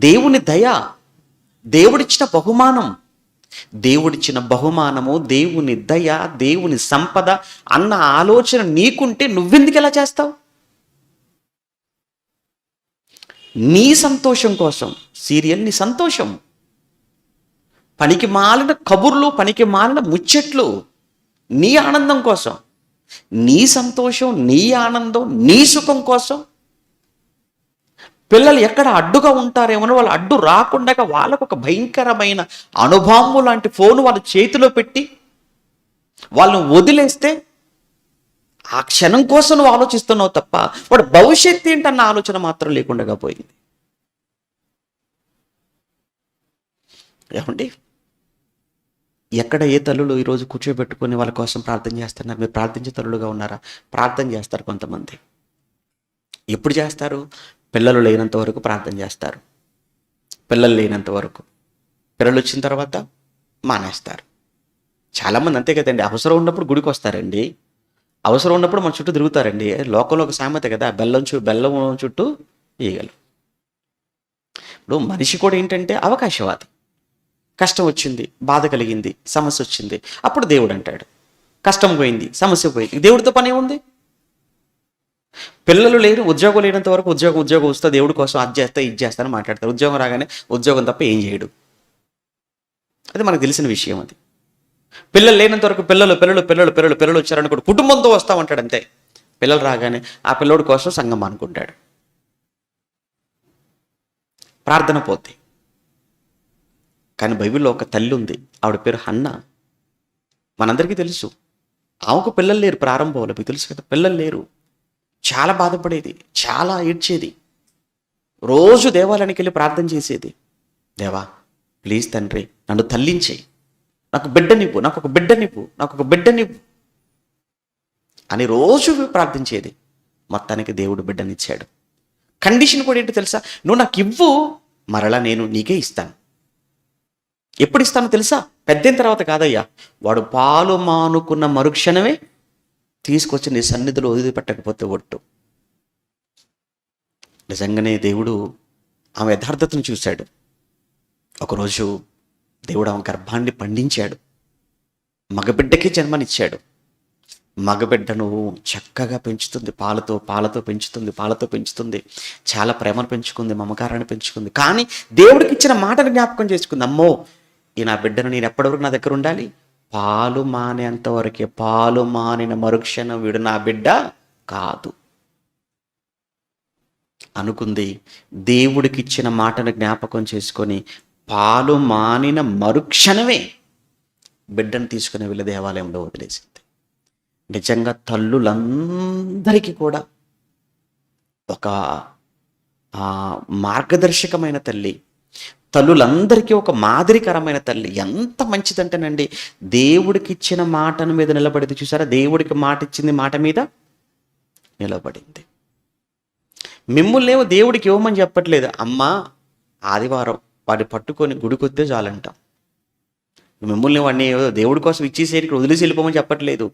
దేవుని దయ, దేవుడిచ్చిన బహుమానం. దేవుడిచ్చిన బహుమానము, దేవుని దయ, దేవుని సంపద అన్న ఆలోచన నీకుంటే నువ్వెందుకు ఎలా చేస్తావు? నీ సంతోషం కోసం సీరియల్, నీ సంతోషం, పనికి మాలిన కబుర్లు, పనికి మాలిన ముచ్చట్లు, నీ ఆనందం కోసం, నీ సంతోషం, నీ ఆనందం, నీ సుఖం కోసం పిల్లలు ఎక్కడ అడ్డుగా ఉంటారేమో, వాళ్ళు అడ్డు రాకుండా వాళ్ళకు ఒక భయంకరమైన అణుబాంబు లాంటి ఫోన్ వాళ్ళ చేతిలో పెట్టి వాళ్ళని వదిలేస్తే ఆ క్షణం కోసం నువ్వు ఆలోచిస్తున్నావు తప్ప వాడు భవిష్యత్తు ఏంటన్న ఆలోచన మాత్రం లేకుండా పోయింది. ఏమండి, ఎక్కడ ఏ తల్లులు ఈరోజు కూర్చోబెట్టుకొని వాళ్ళ కోసం ప్రార్థన చేస్తున్నారు? మీరు ప్రార్థించే తల్లులుగా ఉన్నారా? ప్రార్థన చేస్తారు కొంతమంది. ఎప్పుడు చేస్తారు? పిల్లలు లేనంత వరకు ప్రార్థన చేస్తారు. పిల్లలు లేనంత వరకు, పిల్లలు వచ్చిన తర్వాత మానేస్తారు. చాలామంది అంతే కదండి, అవసరం ఉన్నప్పుడు గుడికి వస్తారండి, అవసరం ఉన్నప్పుడు మన చుట్టూ తిరుగుతారండి. లోకంలో ఒక సామెత కదా, బెల్లం చుట్టూ ఈగలు. ఇప్పుడు మనిషి కూడా ఏంటంటే అవకాశవాది. కష్టం వచ్చింది, బాధ కలిగింది, సమస్య వచ్చింది, అప్పుడు దేవుడు అంటాడు. కష్టం పోయింది, సమస్య పోయింది, దేవుడితో పని ఉంది. పిల్లలు లేరు, ఉద్యోగం లేనంత వరకు ఉద్యోగం వస్తే దేవుడి కోసం అది చేస్తా ఇది చేస్తానని మాట్లాడతారు. ఉద్యోగం రాగానే ఉద్యోగం తప్ప ఏం చేయడు. అది మనకు తెలిసిన విషయం. అది పిల్లలు లేనంత వరకు పిల్లలు వచ్చారనుకోండి కుటుంబంతో వస్తామంటాడు అంతే. పిల్లలు రాగానే ఆ పిల్లోడి కోసం సంఘం అనుకుంటాడు. ప్రార్థన పోతే. కానీ బైబిల్లో ఒక తల్లి ఉంది, ఆవిడ పేరు హన్న. మనందరికీ తెలుసు. ఆమెకు పిల్లలు లేరు ప్రారంభంలో, మీకు తెలుసు కదా, పిల్లలు లేరు. చాలా బాధపడేది, చాలా ఏడ్చేది. రోజు దేవాలయానికి వెళ్ళి ప్రార్థన చేసేది. దేవా ప్లీజ్ తండ్రి నన్ను తల్లించేయి, నాకు ఒక బిడ్డనివ్వు అని రోజు ప్రార్థించేది. మొత్తానికి దేవుడు బిడ్డనిచ్చాడు. కండిషన్ కూడా ఏంటి తెలుసా? నువ్వు నాకు ఇవ్వు, మరలా నేను నీకే ఇస్తాను. ఎప్పుడు ఇస్తానో తెలుసా? పెద్దయిన తర్వాత కాదయ్యా, వాడు పాలు మానుకున్న మరుక్షణమే తీసుకొచ్చి నీ సన్నిధిలో వదిలిపెట్టకపోతే ఒట్టు. నిజంగానే దేవుడు ఆమె యథార్థతను చూశాడు. ఒకరోజు దేవుడు ఆమె గర్భాన్ని పండించాడు, మగబిడ్డకి జన్మనిచ్చాడు. మగబిడ్డను చక్కగా పెంచుతుంది, పాలతో పెంచుతుంది. చాలా ప్రేమను పెంచుకుంది, మమకారాన్ని పెంచుకుంది. కానీ దేవుడికి ఇచ్చిన మాటను జ్ఞాపకం చేసుకుంది. అమ్మో, ఈ నా బిడ్డను నేను ఎప్పటివరకు నా దగ్గర ఉండాలి? పాలు మానేంత వరకే. పాలు మానిన మరుక్షణం వీడు నా బిడ్డ కాదు అనుకుంది. దేవుడికి ఇచ్చిన మాటను జ్ఞాపకం చేసుకొని పాలు మానిన మరుక్షణమే బిడ్డను తీసుకుని వెళ్ళి దేవాలయంలో వదిలేసింది. నిజంగా తల్లులందరికీ కూడా ఒక మార్గదర్శకమైన తల్లి, తల్లులందరికీ ఒక మాదిరికరమైన తల్లి. ఎంత మంచిదంటేనండి, దేవుడికి ఇచ్చిన మాటను మీద నిలబడింది. చూసారా, దేవుడికి మాట ఇచ్చింది, మాట మీద నిలబడింది. మిమ్మల్నేమో దేవుడికి ఇవ్వమని చెప్పట్లేదు. అమ్మా ఆదివారం వాడిని పట్టుకొని గుడికొస్తే చాలంటాం. మిమ్మల్ని వాడిని దేవుడి కోసం ఇచ్చేసేరికి వదిలేసి వెళ్ళిపోమని చెప్పట్లేదు.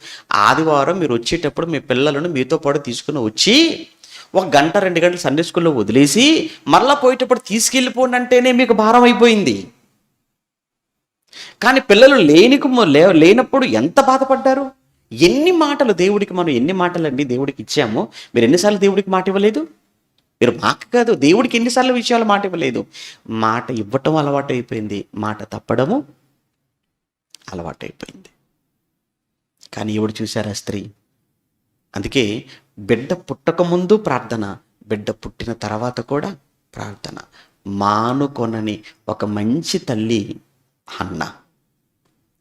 ఆదివారం మీరు వచ్చేటప్పుడు మీ పిల్లలను మీతో పాటు తీసుకుని వచ్చి 1 గంట 2 గంటలు సండే స్కూల్లో వదిలేసి మరలా పోయేటప్పుడు తీసుకెళ్ళిపోండి అంటేనే మీకు భారం అయిపోయింది. కానీ పిల్లలు లేనప్పుడు ఎంత బాధపడ్డారు. ఎన్ని మాటలు దేవుడికి మనం ఎన్ని మాటలండి దేవుడికి ఇచ్చామో. మీరు ఎన్నిసార్లు దేవుడికి మాట ఇవ్వలేదు? మీరు మాకు కాదు, దేవుడికి ఎన్నిసార్లు విషయాలు మాట ఇవ్వలేదు. మాట ఇవ్వటం అలవాటు అయిపోయింది, మాట తప్పడము అలవాటైపోయింది. కానీ ఎవడు చూశారా స్త్రీ? అందుకే బిడ్డ పుట్టకముందు ప్రార్థన, బిడ్డ పుట్టిన తర్వాత కూడా ప్రార్థన. మానుకొనని ఒక మంచి తల్లి హన్న.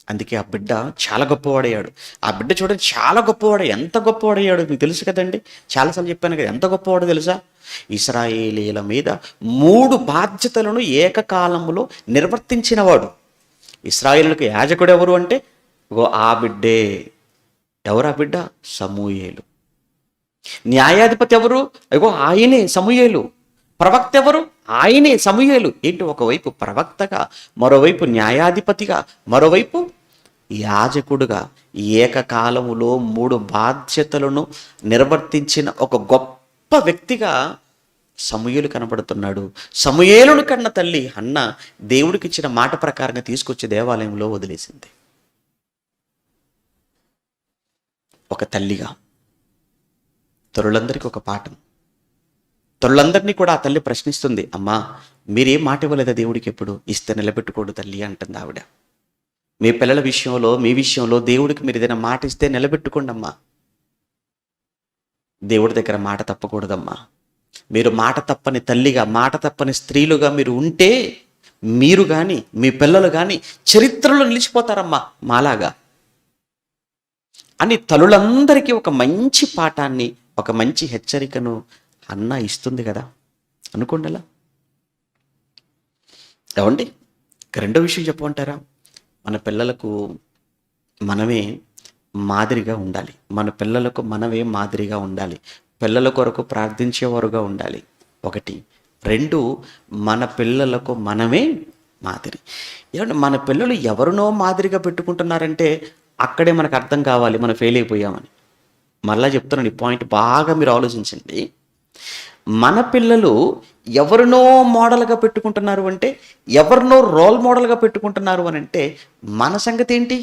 అందుకే ఆ బిడ్డ చాలా గొప్పవాడయ్యాడు. ఆ బిడ్డ చూడండి చాలా గొప్పవాడు. ఎంత గొప్పవాడయ్యాడు మీకు తెలుసు కదండి, చాలాసార్లు చెప్పాను కదా. ఎంత గొప్పవాడో తెలుసా? ఇశ్రాయేలీల మీద 3 బాధ్యతలను ఏకకాలంలో నిర్వర్తించినవాడు. ఇశ్రాయేలులకు యాజకుడు ఎవరు అంటే ఆ బిడ్డే. ఎవరు ఆ బిడ్డ? సమూయేలు. న్యాయాధిపతి ఎవరు? ఆయనే సమూయేలు. ప్రవక్త ఎవరు? ఆయనే సమూయేలు. ఏంటి, ఒకవైపు ప్రవక్తగా, మరోవైపు న్యాయాధిపతిగా, మరోవైపు యాజకుడుగా ఏకకాలములో 3 బాధ్యతలను నిర్వర్తించిన ఒక గొప్ప వ్యక్తిగా సమూయేలు కనబడుతున్నాడు. సమూయేలును కన్న తల్లి హన్న దేవుడికి ఇచ్చిన మాట ప్రకారంగా తీసుకొచ్చి దేవాలయంలో వదిలేసింది. ఒక తల్లిగా తల్లులందరికీ ఒక పాఠం. తల్లులందరినీ కూడా ఆ తల్లి ప్రశ్నిస్తుంది. అమ్మా మీరేం మాట ఇవ్వలేదా దేవుడికి? ఎప్పుడు ఇస్తే నిలబెట్టుకోడు తల్లి అంటుంది ఆవిడ. మీ పిల్లల విషయంలో, మీ విషయంలో దేవుడికి మీరు ఏదైనా మాట ఇస్తే నిలబెట్టుకోండి అమ్మా. దేవుడి దగ్గర మాట తప్పకూడదమ్మా. మీరు మాట తప్పని తల్లిగా, మాట తప్పని స్త్రీలుగా మీరు ఉంటే మీరు కానీ మీ పిల్లలు కానీ చరిత్రలో నిలిచిపోతారమ్మా మాలాగా అని తల్లులందరికీ ఒక మంచి పాఠాన్ని, ఒక మంచి హెచ్చరికను అన్న ఇస్తుంది కదా. అనుకోండి అలా. ఏమండి, రెండో విషయం చెప్పమంటారా? మన పిల్లలకు మనమే మాదిరిగా ఉండాలి. మన పిల్లలకు మనమే మాదిరిగా ఉండాలి. పిల్లల కొరకు ప్రార్థించేవారుగా ఉండాలి. 1. 2, మన పిల్లలకు మనమే మాదిరి. ఏమంటే మన పిల్లలు ఎవరినో మాదిరిగా పెట్టుకుంటున్నారంటే అక్కడే మనకు అర్థం కావాలి మనం ఫెయిల్ అయిపోయామని. మళ్ళా చెప్తున్నాను, ఈ పాయింట్ బాగా మీరు ఆలోచించండి. మన పిల్లలు ఎవరినో మోడల్గా పెట్టుకుంటున్నారు అంటే, ఎవరినో రోల్ మోడల్గా పెట్టుకుంటున్నారు అని అంటే మన సంగతి ఏంటి?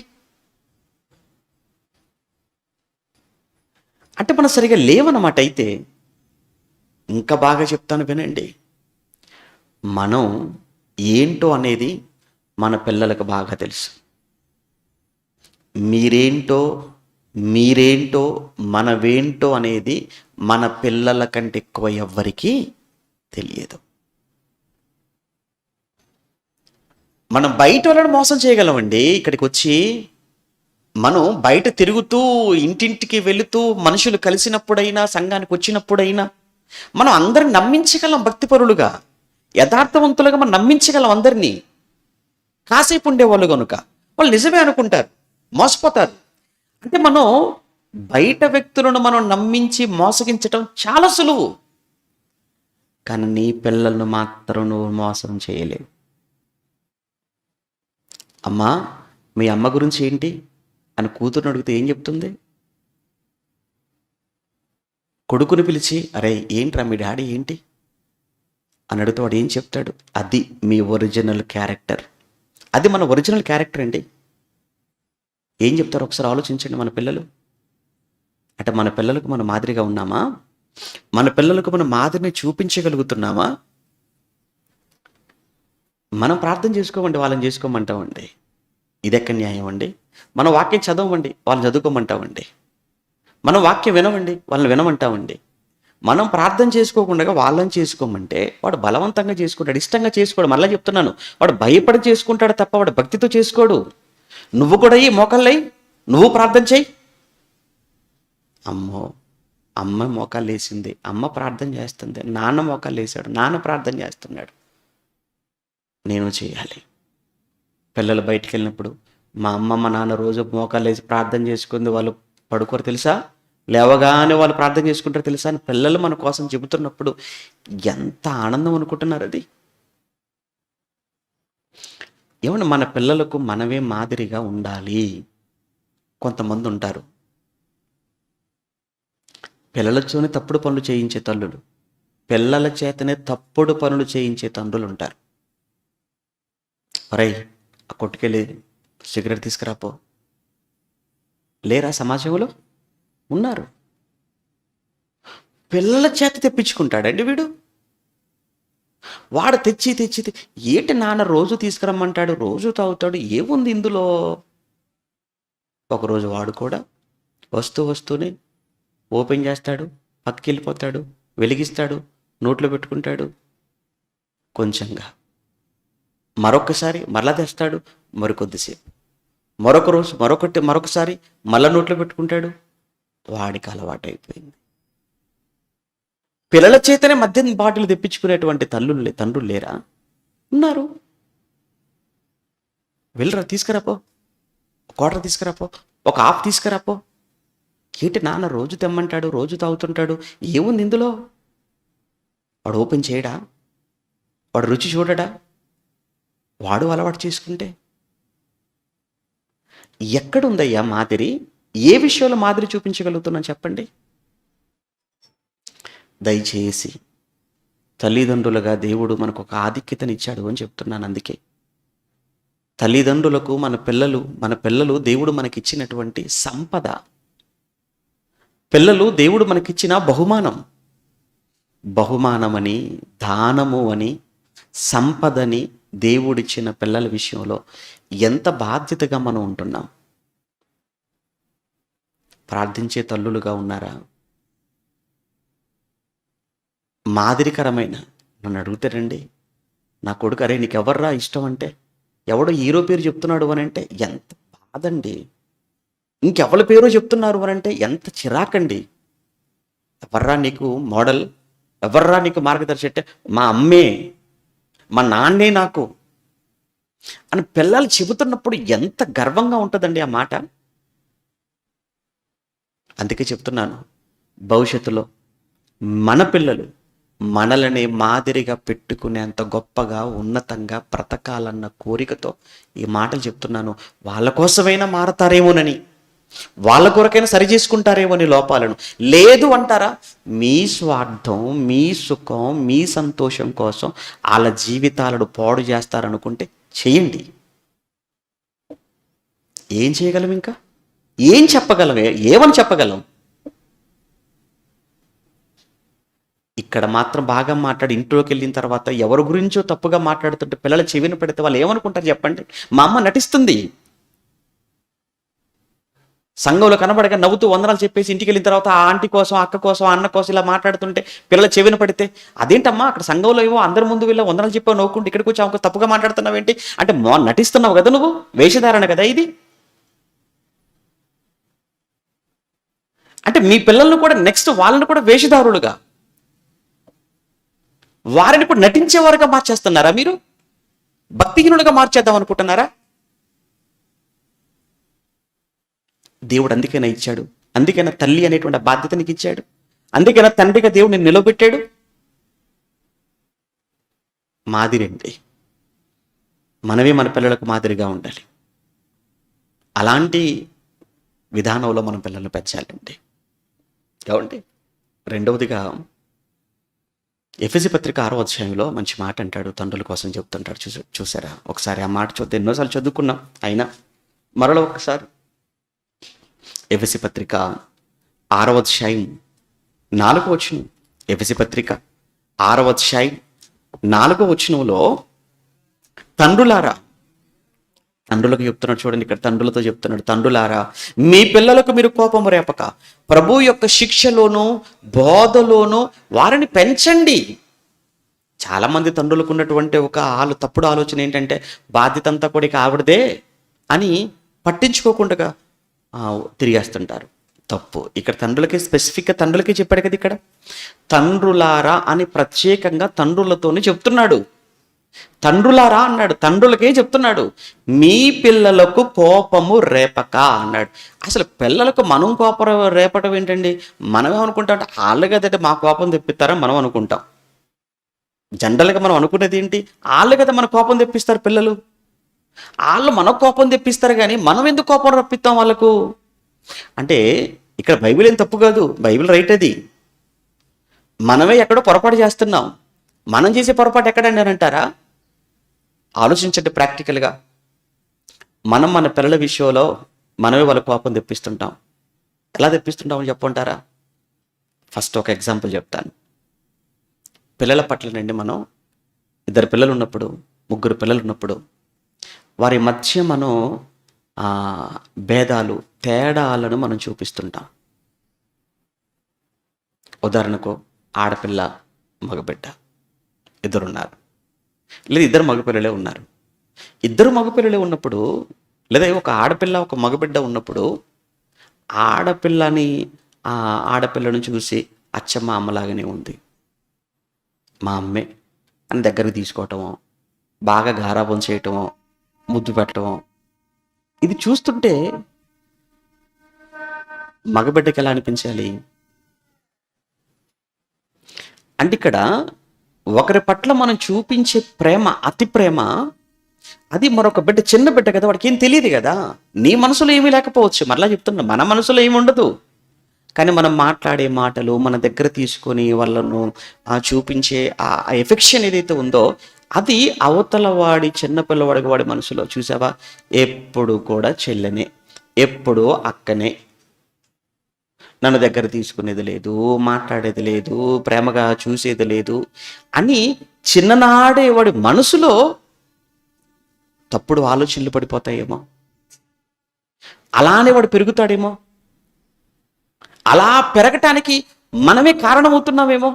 అంటే మనం సరిగా లేవన్నమాట. అయితే ఇంకా బాగా చెప్తాను వినండి. మనం ఏంటో అనేది మన పిల్లలకు బాగా తెలుసు. మీరేంటో మీరేంటో మనవేంటో అనేది మన పిల్లల కంటే ఎక్కువ ఎవ్వరికీ తెలియదు. మనం బయట వాళ్ళని మోసం చేయగలమండి. ఇక్కడికి వచ్చి మనం బయట తిరుగుతూ ఇంటింటికి వెళుతూ మనుషులు కలిసినప్పుడైనా సంఘానికి వచ్చినప్పుడైనా మనం అందరిని నమ్మించగలం. భక్తిపరులుగా యథార్థవంతులుగా మనం నమ్మించగలం అందరినీ. కాసేపు ఉండేవాళ్ళు కనుక వాళ్ళు నిజమే అనుకుంటారు, మోసపోతారు. అంటే మనం బయట వ్యక్తులను మనం నమ్మించి మోసగించటం చాలా సులువు. కానీ నీ పిల్లలను మాత్రం నువ్వు మోసం చేయలేవు. అమ్మా, మీ అమ్మ గురించి ఏంటి అని కూతురుని అడిగితే ఏం చెప్తుంది? కొడుకుని పిలిచి అరే ఏంట్రా మీ డాడీ ఏంటి అని అడిగితే వాడు ఏం చెప్తాడు? అది మీ ఒరిజినల్ క్యారెక్టర్. అది మన ఒరిజినల్ క్యారెక్టర్ అండి. ఏం చెప్తారు ఒకసారి ఆలోచించండి. మన పిల్లలు అంటే మన పిల్లలకు మనం మాదిరిగా ఉన్నామా? మన పిల్లలకు మన మాదిరిని చూపించగలుగుతున్నామా? మనం ప్రార్థన చేసుకోమండి, వాళ్ళని చేసుకోమంటామండి. ఇది ఎక్కడ న్యాయం అండి? మనం వాక్యం చదవమండి, వాళ్ళని చదువుకోమంటామండి. మనం వాక్యం వినమండి, వాళ్ళని వినమంటామండి. మనం ప్రార్థన చేసుకోకుండా వాళ్ళని చేసుకోమంటే వాడు బలవంతంగా చేసుకుంటాడు, ఇష్టంగా చేసుకోడు. మళ్ళీ చెప్తున్నాను, వాడు భయపడి చేసుకుంటాడు తప్ప వాడు భక్తితో చేసుకోడు. నువ్వు కూడా ఈ మోకాళ్ళై నువ్వు ప్రార్థన చేయి. అమ్మో, అమ్మ మోకాళ్ళు వేసింది, అమ్మ ప్రార్థన చేస్తుంది. నాన్న మోకాళ్ళు వేసాడు, నాన్న ప్రార్థన చేస్తున్నాడు, నేను చేయాలి. పిల్లలు బయటికి వెళ్ళినప్పుడు మా అమ్మ మా నాన్న రోజు మోకాళ్ళు వేసి ప్రార్థన చేసుకుంది, వాళ్ళు పడుకోరు తెలుసా, లేవగానే వాళ్ళు ప్రార్థన చేసుకుంటారు తెలుసా అని పిల్లలు మన కోసం చెబుతున్నప్పుడు ఎంత ఆనందం అనుకుంటున్నారు అది. ఏమన్నా మన పిల్లలకు మనమే మాదిరిగా ఉండాలి. కొంతమంది ఉంటారు పిల్లలతోనే తప్పుడు పనులు చేయించే తల్లులు, పిల్లల చేతనే తప్పుడు పనులు చేయించే తండ్రులు ఉంటారు. అరే ఆ కొట్టుకెళ్ళి సిగరెట్ తీసుకురాపో, లేరా సమాజంలో ఉన్నారు. పిల్లల చేత తెప్పించుకుంటాడండి వీడు. వాడు తెచ్చి ఏంటి నాన్న రోజు తీసుకురమ్మంటాడు, రోజు తాగుతాడు, ఏముంది ఇందులో? ఒకరోజు వాడు కూడా వస్తూనే ఓపెన్ చేస్తాడు, పక్కకి వెళ్ళిపోతాడు, వెలిగిస్తాడు, నోట్లో పెట్టుకుంటాడు కొంచెంగా. మరొకసారి మరలా తెస్తాడు, మరికొద్దిసేపు, మరొక రోజు మరొకసారి మళ్ళా నోట్లో పెట్టుకుంటాడు. వాడికి అలవాటు అయిపోయింది. పిల్లల చేతనే మద్యం బాటిల్ తెప్పించుకునేటువంటి తండ్రులు లేరా? ఉన్నారు. వెళ్ళరా తీసుకురాపో, క్వార్టర్ తీసుకురాపో, ఒక హాఫ్ తీసుకురాపో. ఏంటి నాన్న రోజు తెమ్మంటాడు, రోజు తాగుతుంటాడు, ఏముంది ఇందులో? వాడు ఓపెన్ చేయడా? వాడు రుచి చూడడా? వాడు అలవాటు చేసుకుంటే ఎక్కడుందయ్యా మాదిరి? ఏ విషయంలో మాదిరి చూపించగలుగుతున్నాను చెప్పండి? దయచేసి తల్లిదండ్రులుగా దేవుడు మనకు ఒక ఆధిక్యతనిచ్చాడు అని చెప్తున్నాను. అందుకే తల్లిదండ్రులకు మన పిల్లలు దేవుడు మనకిచ్చినటువంటి సంపద. పిల్లలు దేవుడు మనకిచ్చిన బహుమానమని, దానము అని, సంపదని దేవుడిచ్చిన పిల్లల విషయంలో ఎంత బాధ్యతగా మనం ఉంటున్నాం. ప్రార్థించే తల్లులుగా ఉన్నారా? మాదిరికరమైన నన్ను అడుగుతారండి, నా కొడుకు అరే నీకెవర్రా ఇష్టం అంటే, ఎవడో హీరో పేరు చెప్తున్నాడు అని అంటే ఎంత బాధండి. ఇంకెవరి పేరు చెప్తున్నారు అని అంటే ఎంత చిరాకండి. ఎవర్రా నీకు మోడల్, ఎవర్రా నీకు మార్గదర్శి అంటే మా అమ్మే, మా నాన్నే నాకు అని పిల్లలు చెబుతున్నప్పుడు ఎంత గర్వంగా ఉంటుందండి ఆ మాట. అందుకే చెప్తున్నాను, భవిష్యత్తులో మన పిల్లలు మనల్ని మాదిరిగా పెట్టుకునేంత గొప్పగా ఉన్నతంగా బ్రతకాలన్న కోరికతో ఈ మాటలు చెప్తున్నాను. వాళ్ళ కోసమైనా మారతారేమోనని, వాళ్ళ కొరకైనా సరి చేసుకుంటారేమోని లోపాలను. లేదు అంటారా, మీ స్వార్థం, మీ సుఖం, మీ సంతోషం కోసం వాళ్ళ జీవితాలను పాడు చేస్తారనుకుంటే చేయండి. ఏం చేయగలం? ఇంకా ఏం చెప్పగలం? ఏమని చెప్పగలం? ఇక్కడ మాత్రం బాగా మాట్లాడి ఇంట్లోకి వెళ్ళిన తర్వాత ఎవరి గురించో తప్పుగా మాట్లాడుతుంటే పిల్లల చెవిని పెడితే వాళ్ళు ఏమనుకుంటారు చెప్పండి? మా అమ్మ నటిస్తుంది. సంఘంలో కనబడక నవ్వుతూ వందనాలు చెప్పేసి ఇంటికి వెళ్ళిన తర్వాత ఆ ఆంటీ కోసం, అక్క కోసం, అన్న కోసం ఇలా మాట్లాడుతుంటే పిల్లల చెవిన పడితే, అదేంటమ్మా అక్కడ సంఘంలో ఏమో అందరి ముందు వీళ్ళ వందనాలు చెప్పావు, నవ్వుకుంటే ఇక్కడికి వచ్చి ఆమెకు తప్పుగా మాట్లాడుతున్నావు ఏంటి అంటే, నటిస్తున్నావు కదా నువ్వు, వేషధారణ కదా ఇది. అంటే మీ పిల్లలను కూడా నెక్స్ట్ వాళ్ళని కూడా వేషధారులుగా, వారిని కూడా నటించేవారుగా మార్చేస్తున్నారా మీరు? భక్తిహీనులుగా మార్చేద్దాం అనుకుంటున్నారా? దేవుడు అందుకైనా ఇచ్చాడు, అందుకైనా తల్లి అనేటువంటి బాధ్యత నీకు ఇచ్చాడు, అందుకైనా తండ్రిగా దేవుడు నేను నిలబెట్టాడు. మాదిరండి, మనమే మన పిల్లలకు మాదిరిగా ఉండాలి. అలాంటి విధానంలో మనం పిల్లల్ని పెంచాలండి. కాబట్టి రెండవదిగా ఎఫెసీ పత్రిక 6వ అధ్యాయంలో మంచి మాట అంటాడు, తండ్రుల కోసం చెప్తుంటాడు. చూసారా ఒకసారి ఆ మాట చూస్తే, ఎన్నోసార్లు చదువుకున్నాం అయినా మరలో ఒకసారి. ఎఫెసీ పత్రిక 6వ అధ్యాయం 4వ వచనం. ఎఫెసీ పత్రిక 6వ అధ్యాయం 4వ వచనంలో, తండ్రులారా, తండ్రులకు చెప్తున్నాడు చూడండి, ఇక్కడ తండ్రులతో చెప్తున్నాడు, తండ్రులారా మీ పిల్లలకు మీరు కోపము రేపక ప్రభు యొక్క శిక్షలోను బోధలోను వారిని పెంచండి. చాలామంది తండ్రులకు ఉన్నటువంటి ఒక తప్పుడు ఆలోచన ఏంటంటే, బాధ్యత అంతా కూడా ఇక ఆవిడదే అని పట్టించుకోకుండా తిరిగేస్తుంటారు. తప్పు. ఇక్కడ తండ్రులకి, స్పెసిఫిక్గా తండ్రులకి చెప్పాడు కదా, ఇక్కడ తండ్రులారా అని ప్రత్యేకంగా తండ్రులతోనే చెప్తున్నాడు. తండ్రులారా అన్నాడు, తండ్రులకే చెప్తున్నాడు. మీ పిల్లలకు కోపము రేపక అన్నాడు. అసలు పిల్లలకు మనం కోపం రేపటం ఏంటండి? మనం ఏమనుకుంటాం అంటే, వాళ్ళు కదంటే మా కోపం తెప్పిస్తారా మనం అనుకుంటాం. జనరల్గా మనం అనుకునేది ఏంటి? వాళ్ళు కదా మన కోపం తెప్పిస్తారు పిల్లలు, వాళ్ళు మన కోపం తెప్పిస్తారు, కానీ మనం ఎందుకు కోపం రప్పిస్తాం వాళ్ళకు అంటే? ఇక్కడ బైబిల్ ఏం తప్పు కాదు, బైబిల్ రైట్. అది మనమే ఎక్కడో పొరపాటు చేస్తున్నాం. మనం చేసే పొరపాటు ఎక్కడండి అని అంటారా? ఆలోచించండి ప్రాక్టికల్గా. మనం మన పిల్లల విషయంలో మనమే వాళ్ళ కోపం తెప్పిస్తుంటాం. ఎలా తెప్పిస్తుంటామని చెప్పంటారా? ఫస్ట్ ఒక ఎగ్జాంపుల్ చెప్తాను. పిల్లల పట్ల నుండి మనం 2 పిల్లలు ఉన్నప్పుడు, 3 పిల్లలు ఉన్నప్పుడు, వారి మధ్య మనం భేదాలు, తేడాలను మనం చూపిస్తుంటాం. ఉదాహరణకు ఆడపిల్ల, మగబిడ్డ 2 ఉన్నారు, లేదా 2 మగపిల్లలే ఉన్నారు. 2 మగపిల్లలే ఉన్నప్పుడు, లేదా ఒక ఆడపిల్ల ఒక మగబిడ్డ ఉన్నప్పుడు, ఆడపిల్లను చూసి అచ్చమ్మ అమ్మలాగానే ఉంది, మా అమ్మే అని దగ్గరికి తీసుకోవటమో, బాగా గారాబం చేయటమో, ముద్దు పెట్టడమో, ఇది చూస్తుంటే మగబిడ్డకి ఎలా అనిపించాలి అంటే, ఇక్కడ ఒకరి పట్ల మనం చూపించే ప్రేమ, అతి ప్రేమ, అది మరొక బిడ్డ, చిన్న బిడ్డ కదా, వాడికి ఏం తెలియదు కదా. నీ మనసులో ఏమీ లేకపోవచ్చు, మరలా చెప్తున్నా, మన మనసులో ఏమి ఉండదు, కానీ మనం మాట్లాడే మాటలు, మన దగ్గర తీసుకొని వాళ్ళను చూపించే ఆ ఎఫెక్షన్ ఏదైతే ఉందో, అది అవతల వాడి, చిన్నపిల్లవాడికి వాడి మనసులో, చూసావా ఎప్పుడు కూడా చెల్లెనే, ఎప్పుడూ అక్కనే, నన్ను దగ్గర తీసుకునేది లేదు, మాట్లాడేది లేదు, ప్రేమగా చూసేది లేదు అని చిన్ననాడే వాడి మనసులో తప్పుడు ఆలోచనలు పడిపోతాయేమో. అలానే వాడు పెరుగుతాడేమో. అలా పెరగటానికి మనమే కారణమవుతున్నామేమో.